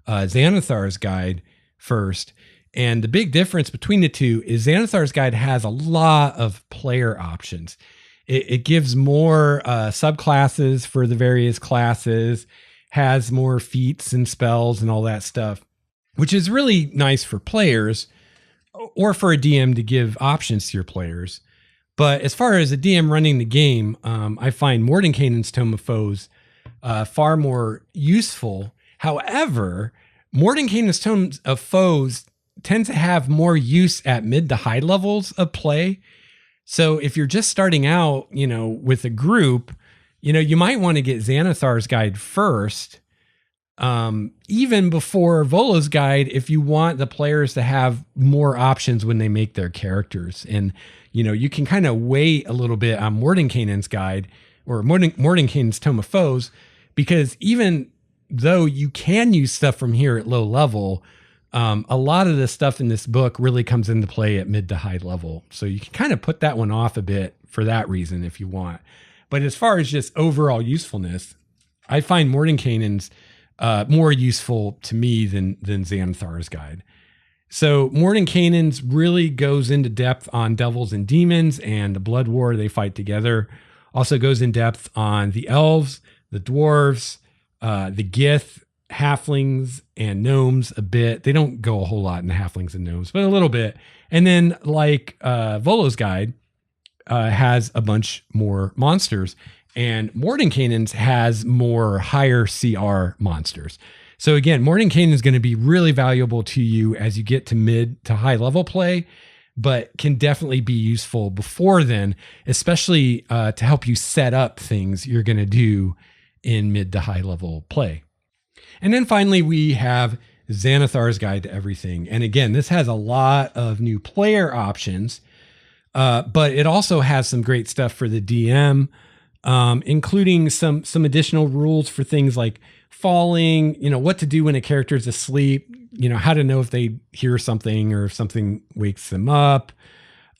Xanathar's Guide first. And the big difference between the two is Xanathar's Guide has a lot of player options. It gives more subclasses for the various classes, has more feats and spells and all that stuff, which is really nice for players or for a DM to give options to your players. But as far as a DM running the game, I find Mordenkainen's Tome of Foes far more useful. However, Mordenkainen's Tome of Foes tends to have more use at mid to high levels of play. So if you're just starting out, with a group, you might want to get Xanathar's Guide first, even before Volos Guide, if you want the players to have more options when they make their characters. And, you can kind of wait a little bit on Mordenkainen's Guide or Mordenkainen's Tome of Foes, because even though you can use stuff from here at low level, a lot of the stuff in this book really comes into play at mid to high level. So you can kind of put that one off a bit for that reason if you want. But as far as just overall usefulness, I find Mordenkainen's more useful to me than Xanathar's Guide. So Mordenkainen's really goes into depth on devils and demons and the blood war they fight together. Also goes in depth on the elves, the dwarves, the Gith, halflings, and gnomes a bit. They don't go a whole lot into halflings and gnomes, but a little bit. And then like Volos Guide has a bunch more monsters, and Mordenkainen's has more higher CR monsters. So again, Mordenkainen is going to be really valuable to you as you get to mid to high level play, but can definitely be useful before then, especially to help you set up things you're going to do in mid to high level play. And then finally, we have Xanathar's Guide to Everything. And again, this has a lot of new player options, but it also has some great stuff for the DM, including some additional rules for things like falling, what to do when a character is asleep, how to know if they hear something or if something wakes them up.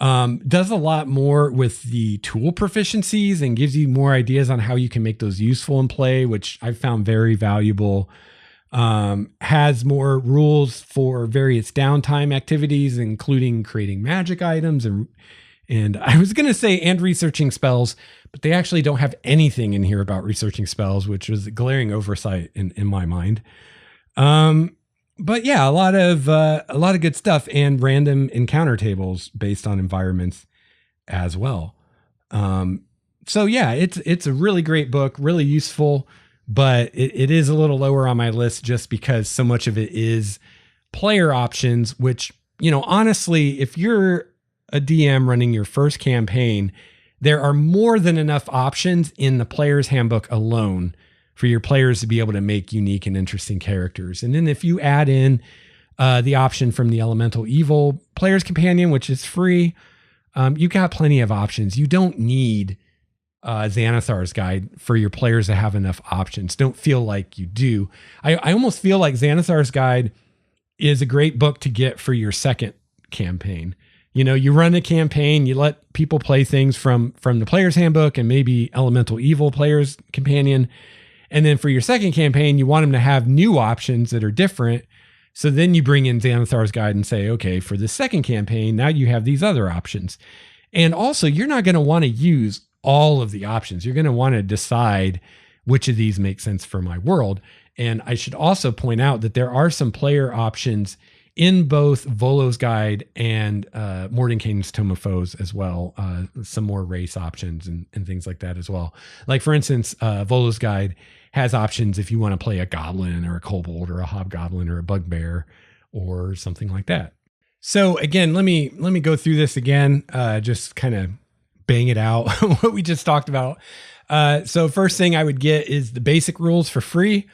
Does a lot more with the tool proficiencies and gives you more ideas on how you can make those useful in play, which I've found very valuable. Has more rules for various downtime activities, including creating magic items and I was going to say, and researching spells, but they actually don't have anything in here about researching spells, which is a glaring oversight in my mind. But yeah, a lot of good stuff and random encounter tables based on environments as well. So yeah, it's a really great book, really useful, but it is a little lower on my list just because so much of it is player options, which, honestly, if you're a DM running your first campaign, there are more than enough options in the player's handbook alone for your players to be able to make unique and interesting characters. And then if you add in the option from the Elemental Evil Player's Companion, which is free, you got plenty of options. You don't need Xanathar's Guide for your players to have enough options. Don't feel like you do. I almost feel like Xanathar's Guide is a great book to get for your second campaign. You run a campaign, you let people play things from the player's handbook and maybe Elemental Evil Player's Companion. And then for your second campaign, you want them to have new options that are different. So then you bring in Xanathar's Guide and say, okay, for the second campaign, now you have these other options. And also, you're not going to want to use all of the options. You're going to want to decide which of these make sense for my world. And I should also point out that there are some player options in both Volos Guide and Mordenkainen's Tome of Foes as well. Some more race options and things like that as well. Like, for instance, Volos Guide has options if you want to play a goblin or a kobold or a hobgoblin or a bugbear or something like that. So again, let me go through this again, just kind of bang it out, what we just talked about. So first thing I would get is the basic rules for free.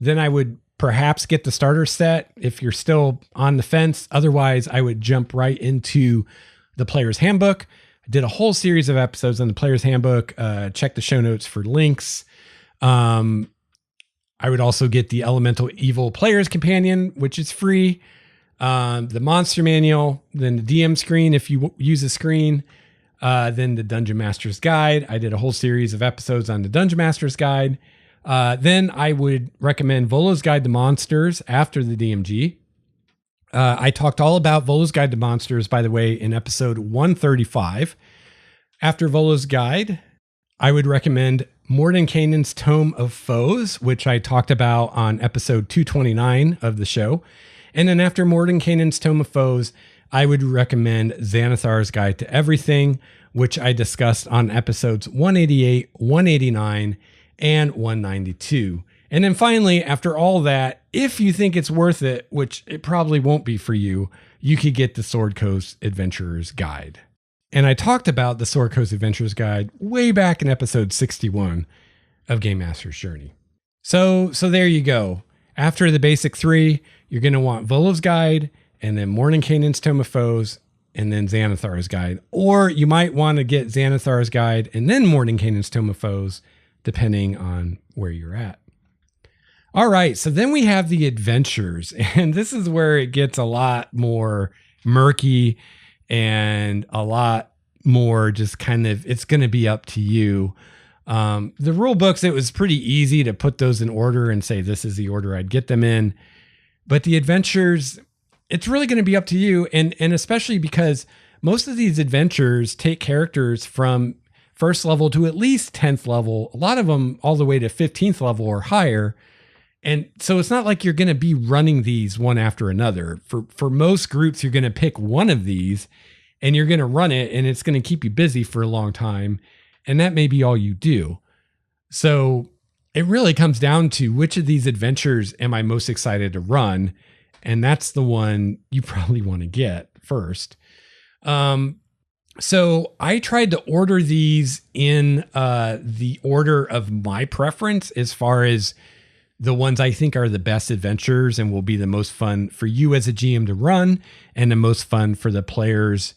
Then I would perhaps get the starter set if you're still on the fence. Otherwise, I would jump right into the player's handbook. I did a whole series of episodes on the player's handbook. Check the show notes for links. I would also get the Elemental Evil Player's Companion, which is free. The monster manual, then the DM screen if you use a screen, then the Dungeon Master's Guide. I did a whole series of episodes on the Dungeon Master's Guide. Then I would recommend Volos Guide to Monsters after the DMG. I talked all about Volos Guide to Monsters, by the way, in episode 135. After Volos Guide, I would recommend Mordenkainen's Tome of Foes, which I talked about on episode 229 of the show. And then after Mordenkainen's Tome of Foes, I would recommend Xanathar's Guide to Everything, which I discussed on episodes 188, 189, and 192. And then finally, after all that, if you think it's worth it, which it probably won't be for you, you could get the Sword Coast Adventurer's Guide. And I talked about the Sword Coast Adventurer's Guide way back in episode 61 of Game Master's Journey. So there you go. After the basic 3, you're going to want Volos Guide, and then Mordenkainen's Tome of Foes, and then Xanathar's Guide. Or you might want to get Xanathar's Guide and then Mordenkainen's Tome of Foes, depending on where you're at. All right, so then we have the adventures, and this is where it gets a lot more murky and a lot more just kind of, it's going to be up to you. The rule books, it was pretty easy to put those in order and say, this is the order I'd get them in. But the adventures, it's really going to be up to you. And especially because most of these adventures take characters from first level to at least 10th level, a lot of them all the way to 15th level or higher. And so it's not like you're going to be running these one after another. For most groups, you're going to pick one of these and you're going to run it, and it's going to keep you busy for a long time. And that may be all you do. So it really comes down to which of these adventures am I most excited to run? And that's the one you probably want to get first. So I tried to order these in the order of my preference as far as the ones I think are the best adventures and will be the most fun for you as a GM to run and the most fun for the players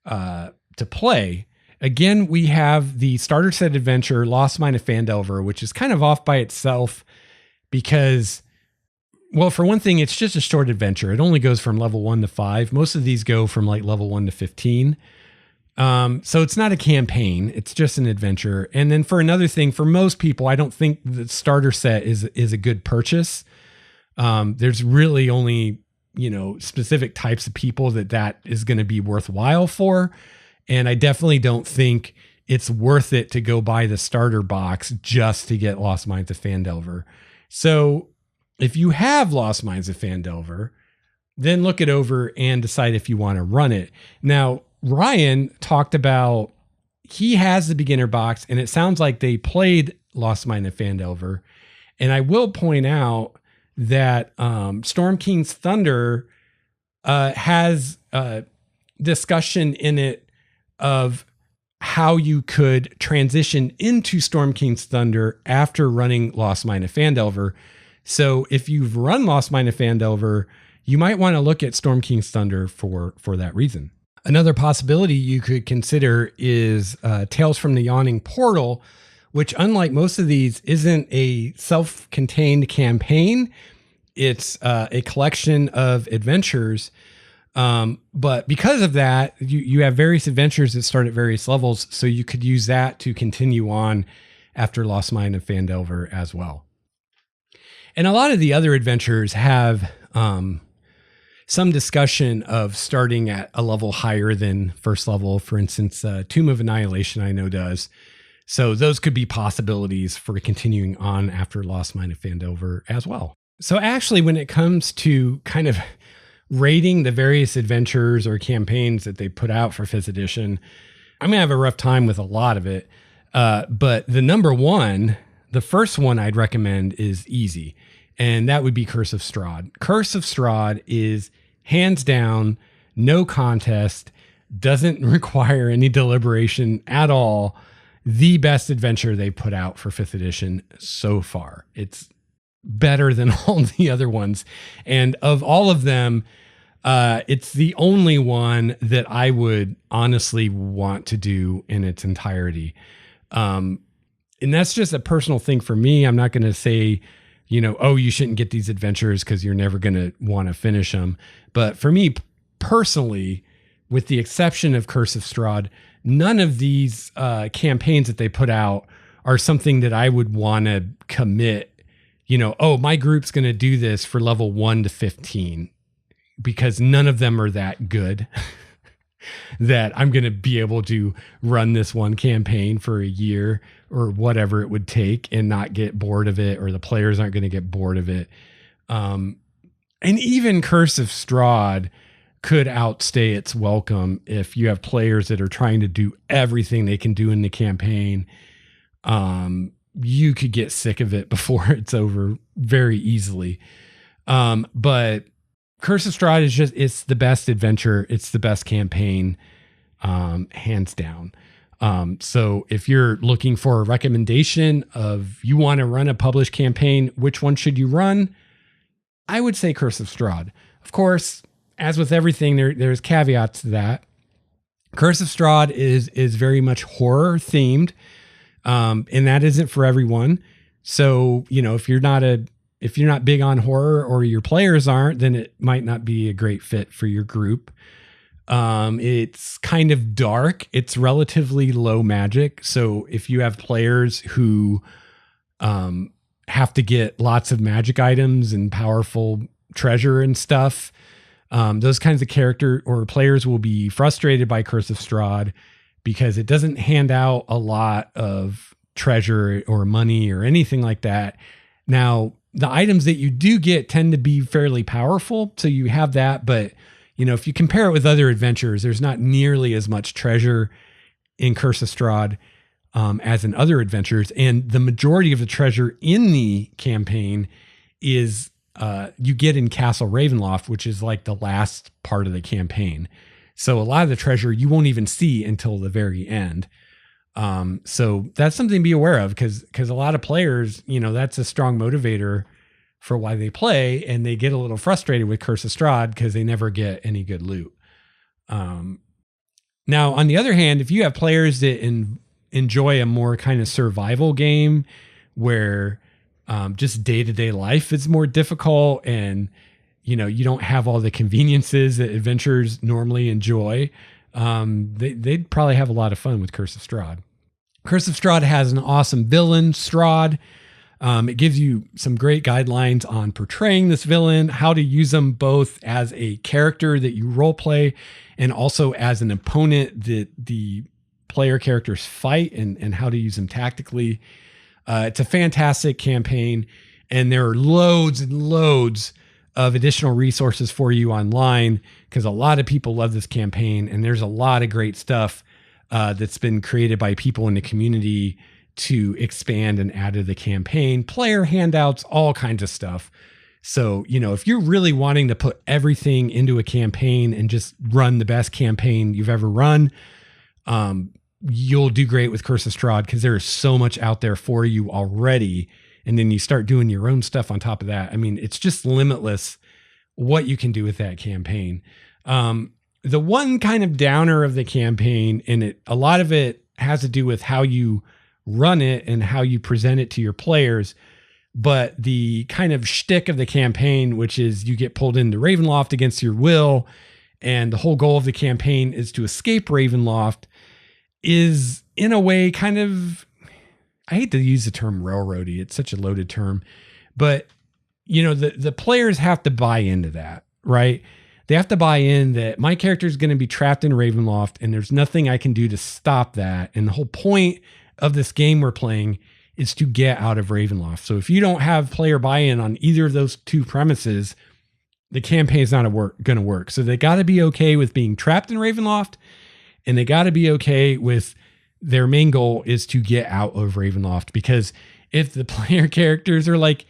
to play. Again, we have the starter set adventure, Lost Mine of Phandelver, which is kind of off by itself because, well, for one thing, it's just a short adventure. It only goes from level 1 to 5. Most of these go from like level 1 to 15. So it's not a campaign. It's just an adventure. And then for another thing, for most people, I don't think the starter set is a good purchase. There's really only, specific types of people that is going to be worthwhile for. And I definitely don't think it's worth it to go buy the starter box just to get Lost Mines of Phandelver. So if you have Lost Mines of Phandelver, then look it over and decide if you want to run it. Now, Ryan talked about, he has the beginner box and it sounds like they played Lost Mine of Phandelver. And I will point out that Storm King's Thunder has a discussion in it of how you could transition into Storm King's Thunder after running Lost Mine of Phandelver. So if you've run Lost Mine of Phandelver, you might want to look at Storm King's Thunder for that reason. Another possibility you could consider is Tales from the Yawning Portal, which, unlike most of these, isn't a self-contained campaign. It's a collection of adventures. But because of that, you have various adventures that start at various levels. So you could use that to continue on after Lost Mine of Phandelver as well. And a lot of the other adventures have some discussion of starting at a level higher than first level. For instance, Tomb of Annihilation, I know does. So those could be possibilities for continuing on after Lost Mine of Phandelver as well. So actually, when it comes to kind of rating the various adventures or campaigns that they put out for 5th edition, I'm going to have a rough time with a lot of it. But the number one, the first one I'd recommend is easy. And that would be Curse of Strahd. Curse of Strahd is hands down, no contest, doesn't require any deliberation at all, the best adventure they put out for 5th edition so far. It's better than all the other ones. And of all of them, it's the only one that I would honestly want to do in its entirety. And that's just a personal thing for me. I'm not going to say, you shouldn't get these adventures because you're never going to want to finish them. But for me personally, with the exception of Curse of Strahd, none of these campaigns that they put out are something that I would want to commit, my group's going to do this for level 1 to 15, because none of them are that good that I'm going to be able to run this one campaign for a year or whatever it would take and not get bored of it, or the players aren't going to get bored of it. And even Curse of Strahd could outstay its welcome if you have players that are trying to do everything they can do in the campaign. You could get sick of it before it's over very easily. But Curse of Strahd is it's the best adventure. It's the best campaign, hands down. So if you're looking for a recommendation of you want to run a published campaign, which one should you run? I would say Curse of Strahd. Of course, as with everything, there's caveats to that. Curse of Strahd is very much horror themed. And that isn't for everyone. So, if you're not big on horror or your players aren't, then it might not be a great fit for your group. It's kind of dark. It's relatively low magic. So if you have players who, have to get lots of magic items and powerful treasure and stuff, those kinds of character or players will be frustrated by Curse of Strahd because it doesn't hand out a lot of treasure or money or anything like that. Now, the items that you do get tend to be fairly powerful. So you have that, but if you compare it with other adventures, there's not nearly as much treasure in Curse of Strahd as in other adventures. And the majority of the treasure in the campaign is you get in Castle Ravenloft, which is like the last part of the campaign. So a lot of the treasure you won't even see until the very end. So that's something to be aware of because a lot of players, that's a strong motivator for why they play, and they get a little frustrated with Curse of Strahd because they never get any good loot. Now, on the other hand, if you have players that enjoy a more kind of survival game where just day-to-day life is more difficult and you don't have all the conveniences that adventurers normally enjoy, they'd probably have a lot of fun with Curse of Strahd. Curse of Strahd has an awesome villain, Strahd. It gives you some great guidelines on portraying this villain, how to use them both as a character that you role play and also as an opponent that the player characters fight and how to use them tactically. It's a fantastic campaign, and there are loads and loads of additional resources for you online because a lot of people love this campaign, and there's a lot of great stuff that's been created by people in the community to expand and add to the campaign, player handouts, all kinds of stuff. So, if you're really wanting to put everything into a campaign and just run the best campaign you've ever run, you'll do great with Curse of Strahd because there is so much out there for you already. And then you start doing your own stuff on top of that. I mean, it's just limitless what you can do with that campaign. The one kind of downer of the campaign, and a lot of it has to do with how you run it and how you present it to your players. But the kind of shtick of the campaign, which is you get pulled into Ravenloft against your will, and the whole goal of the campaign is to escape Ravenloft, is in a way kind of, I hate to use the term railroady. It's such a loaded term, but the players have to buy into that, right? They have to buy in that my character is going to be trapped in Ravenloft and there's nothing I can do to stop that. And the whole point of this game we're playing is to get out of Ravenloft. So if you don't have player buy-in on either of those two premises, the campaign is not going to work. So they got to be okay with being trapped in Ravenloft, and they got to be okay with their main goal is to get out of Ravenloft. Because if the player characters are like,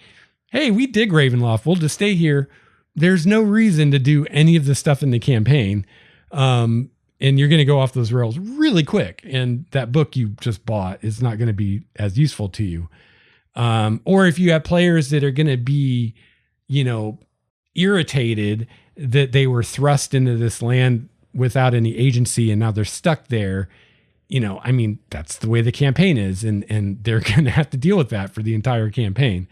hey, we dig Ravenloft, we'll just stay here, there's no reason to do any of the stuff in the campaign. And you're going to go off those rails really quick. And that book you just bought is not going to be as useful to you. Or if you have players that are going to be, irritated that they were thrust into this land without any agency and now they're stuck there, that's the way the campaign is. And they're going to have to deal with that for the entire campaign.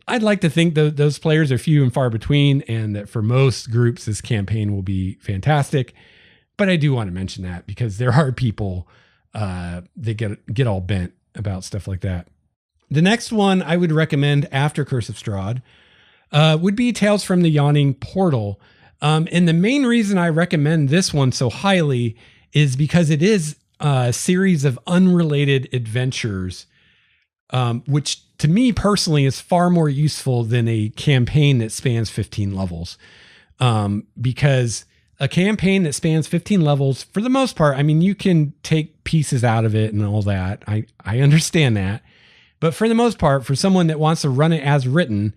I'd like to think that those players are few and far between, and that for most groups, this campaign will be fantastic. But I do want to mention that because there are people that get all bent about stuff like that. The next one I would recommend after Curse of Strahd would be Tales from the Yawning Portal. And the main reason I recommend this one so highly is because it is a series of unrelated adventures, which to me personally is far more useful than a campaign that spans 15 levels. Because a campaign that spans 15 levels, for the most part, I mean, you can take pieces out of it and all that. I understand that. But for the most part, for someone that wants to run it as written,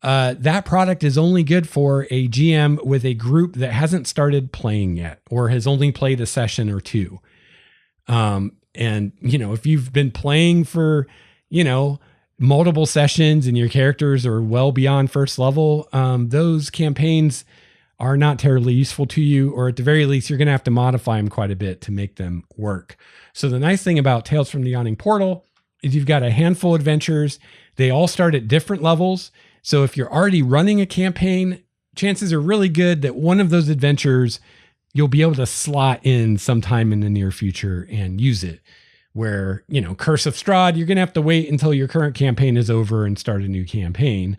that product is only good for a GM with a group that hasn't started playing yet or has only played a session or two. And, if you've been playing for, multiple sessions and your characters are well beyond first level, those campaigns are not terribly useful to you, or at the very least, you're going to have to modify them quite a bit to make them work. So the nice thing about Tales from the Yawning Portal is you've got a handful of adventures. They all start at different levels. So if you're already running a campaign, chances are really good that one of those adventures you'll be able to slot in sometime in the near future and use it. Where, Curse of Strahd, you're going to have to wait until your current campaign is over and start a new campaign.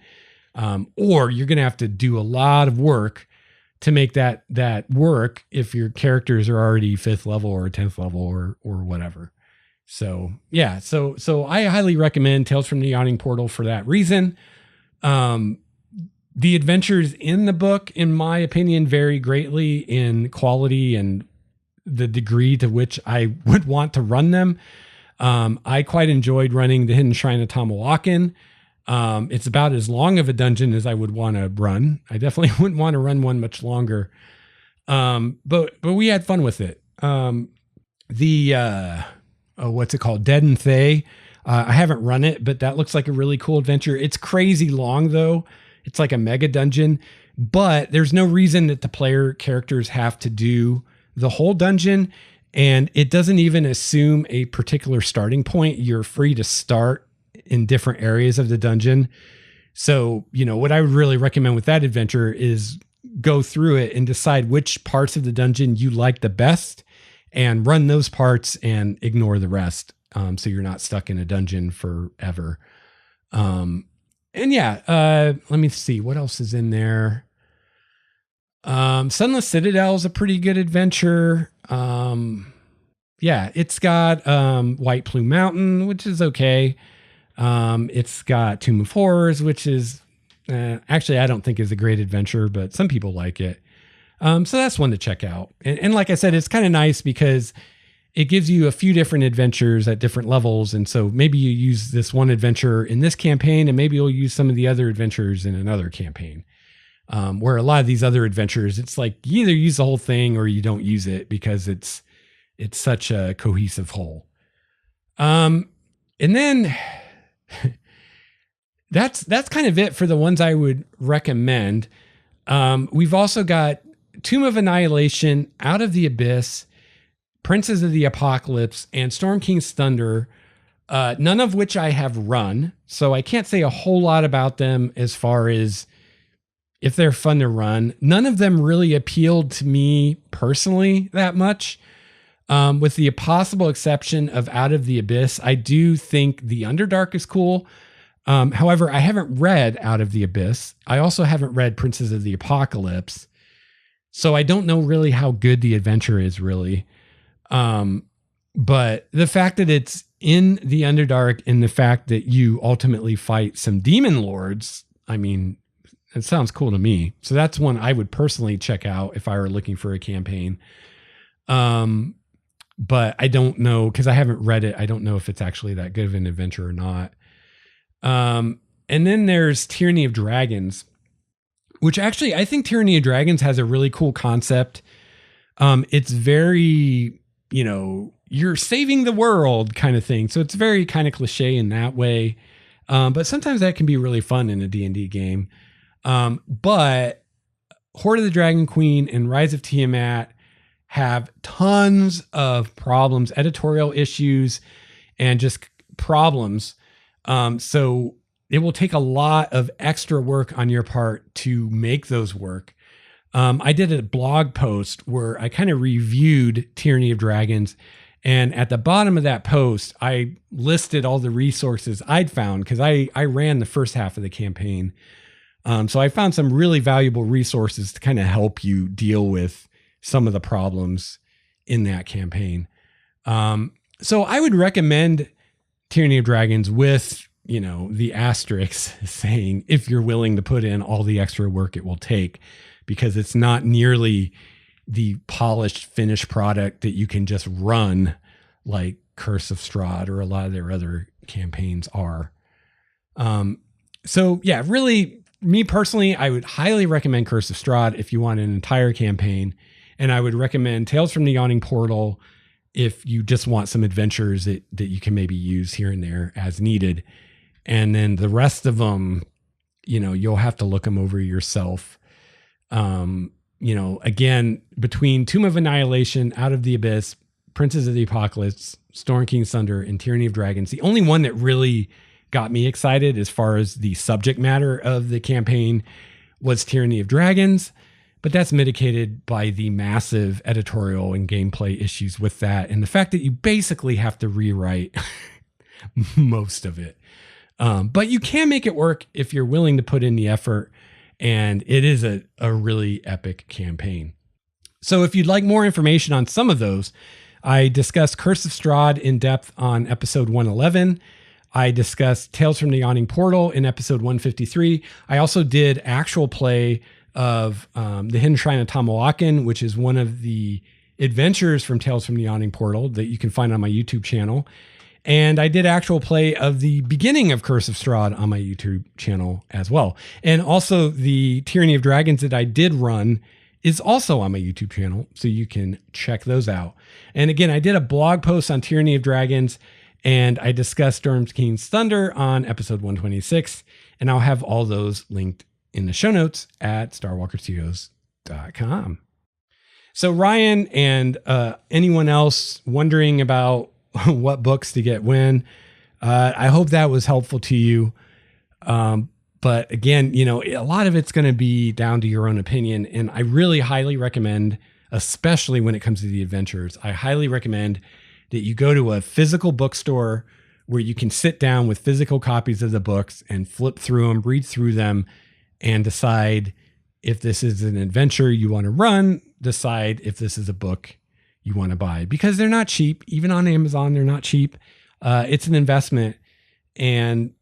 Or you're going to have to do a lot of work to make that work if your characters are already 5th level or 10th level or whatever. So, yeah. So I highly recommend Tales from the Yawning Portal for that reason. The adventures in the book, in my opinion, vary greatly in quality and the degree to which I would want to run them. I quite enjoyed running the Hidden Shrine of Tamawakan. It's about as long of a dungeon as I would want to run. I definitely wouldn't want to run one much longer. But we had fun with it. What's it called? Dead and Thay. I haven't run it, but that looks like a really cool adventure. It's crazy long though. It's like a mega dungeon, but there's no reason that the player characters have to do the whole dungeon. And it doesn't even assume a particular starting point. You're free to start in different areas of the dungeon. So, what I would really recommend with that adventure is go through it and decide which parts of the dungeon you like the best and run those parts and ignore the rest. So you're not stuck in a dungeon forever. Let me see what else is in there. Sunless Citadel is a pretty good adventure. It's got White Plume Mountain, which is okay. It's got Tomb of Horrors, which is actually I don't think is a great adventure, but some people like it. So that's one to check out. And like I said, it's kind of nice because it gives you a few different adventures at different levels. And so maybe you use this one adventure in this campaign, and maybe you'll use some of the other adventures in another campaign. Where a lot of these other adventures, it's like you either use the whole thing or you don't use it because it's such a cohesive whole. And then that's kind of it for the ones I would recommend. We've also got Tomb of Annihilation, Out of the Abyss, Princes of the Apocalypse, and Storm King's Thunder, none of which I have run. So I can't say a whole lot about them as far as if they're fun to run. None of them really appealed to me personally that much. With the possible exception of Out of the Abyss, I do think the Underdark is cool. However, I haven't read Out of the Abyss. I also haven't read Princes of the Apocalypse. So I don't know really how good the adventure is really. But the fact that it's in the Underdark and the fact that you ultimately fight some demon lords, I mean, it sounds cool to me. So that's one I would personally check out if I were looking for a campaign. But I don't know, because I haven't read it. I don't know if it's actually that good of an adventure or not. And then there's Tyranny of Dragons, which actually I think Tyranny of Dragons has a really cool concept. It's very, you're saving the world kind of thing. So it's very kind of cliche in that way. But sometimes that can be really fun in a D&D game. But Hoard of the Dragon Queen and Rise of Tiamat have tons of problems, editorial issues, and just problems. So it will take a lot of extra work on your part to make those work. I did a blog post where I kind of reviewed Tyranny of Dragons. And at the bottom of that post, I listed all the resources I'd found because I ran the first half of the campaign. So I found some really valuable resources to kind of help you deal with some of the problems in that campaign. So I would recommend Tyranny of Dragons with, the asterisks saying, if you're willing to put in all the extra work it will take because it's not nearly the polished finished product that you can just run like Curse of Strahd or a lot of their other campaigns are. So yeah, really, me personally, I would highly recommend Curse of Strahd if you want an entire campaign. And I would recommend Tales from the Yawning Portal if you just want some adventures that you can maybe use here and there as needed. And then the rest of them, you'll have to look them over yourself. Again, between Tomb of Annihilation, Out of the Abyss, Princes of the Apocalypse, Storm King's Thunder, and Tyranny of Dragons, the only one that really got me excited as far as the subject matter of the campaign was Tyranny of Dragons. But that's mitigated by the massive editorial and gameplay issues with that, and the fact that you basically have to rewrite most of it. But you can make it work if you're willing to put in the effort, and it is a really epic campaign. So if you'd like more information on some of those, I discussed Curse of Strahd in depth on episode 111. I discussed Tales from the Yawning Portal in episode 153. I also did actual play of the Hidden Shrine of Tamawakan, which is one of the adventures from Tales from the Yawning Portal that you can find on my YouTube channel. And I did actual play of the beginning of Curse of Strahd on my YouTube channel as well. And also the Tyranny of Dragons that I did run is also on my YouTube channel, so you can check those out. And again, I did a blog post on Tyranny of Dragons, and I discussed Storm King's Thunder on episode 126, and I'll have all those linked in the show notes at starwalkerstudios.com. So Ryan and anyone else wondering about what books to get when, I hope that was helpful to you. But again, a lot of it's going to be down to your own opinion. And I really highly recommend, especially when it comes to the adventures, I highly recommend that you go to a physical bookstore where you can sit down with physical copies of the books and flip through them, read through them, and decide if this is an adventure you want to run, decide if this is a book you want to buy, because they're not cheap. Even on Amazon, they're not cheap. It's an investment. And,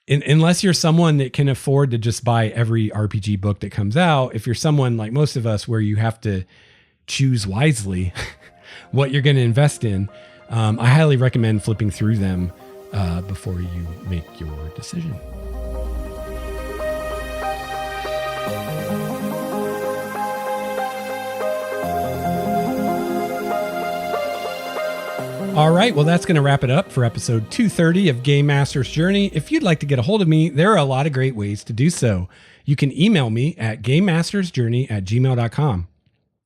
unless you're someone that can afford to just buy every RPG book that comes out, if you're someone like most of us where you have to choose wisely what you're going to invest in, I highly recommend flipping through them before you make your decision. All right, well, that's going to wrap it up for episode 230 of Game Master's Journey. If you'd like to get a hold of me, there are a lot of great ways to do so. You can email me at gamemastersjourney@gmail.com.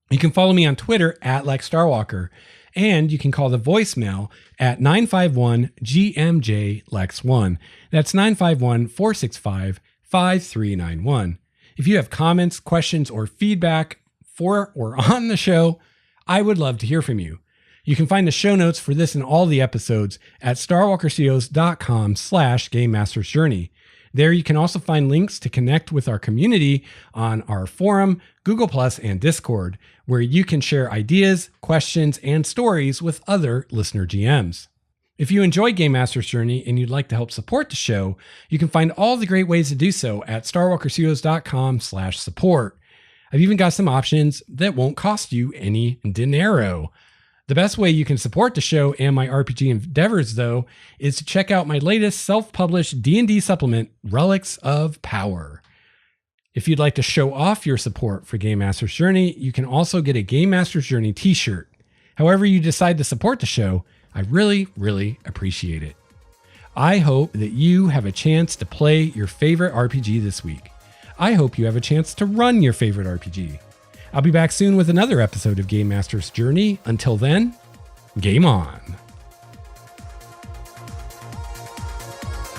You can follow me on Twitter at LexStarWalker, and you can call the voicemail at 951-GMJ-LEX1. That's 951-465-5391. If you have comments, questions, or feedback for or on the show, I would love to hear from you. You can find the show notes for this and all the episodes at starwalkerstudios.com/GameMastersJourney. There you can also find links to connect with our community on our forum, Google+, and Discord, where you can share ideas, questions, and stories with other listener GMs. If you enjoy Game Master's Journey and you'd like to help support the show, you can find all the great ways to do so at starwalkerstudios.com/support. I've even got some options that won't cost you any dinero. The best way you can support the show and my RPG endeavors, though, is to check out my latest self-published D&D supplement, Relics of Power. If you'd like to show off your support for Game Master's Journey, you can also get a Game Master's Journey t-shirt. However you decide to support the show, I really, really appreciate it. I hope that you have a chance to play your favorite RPG this week. I hope you have a chance to run your favorite RPG. I'll be back soon with another episode of Game Master's Journey. Until then, game on.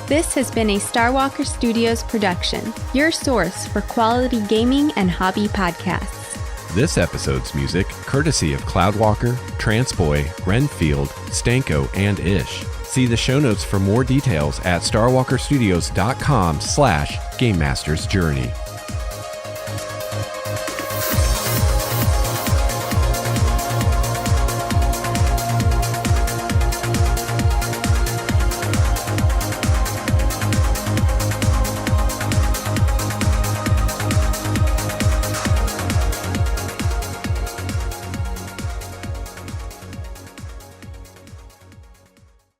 This has been a Starwalker Studios production, your source for quality gaming and hobby podcasts. This episode's music, courtesy of Cloudwalker, Transboy, Renfield, Stanko, and Ish. See the show notes for more details at starwalkerstudios.com/GameMastersJourney.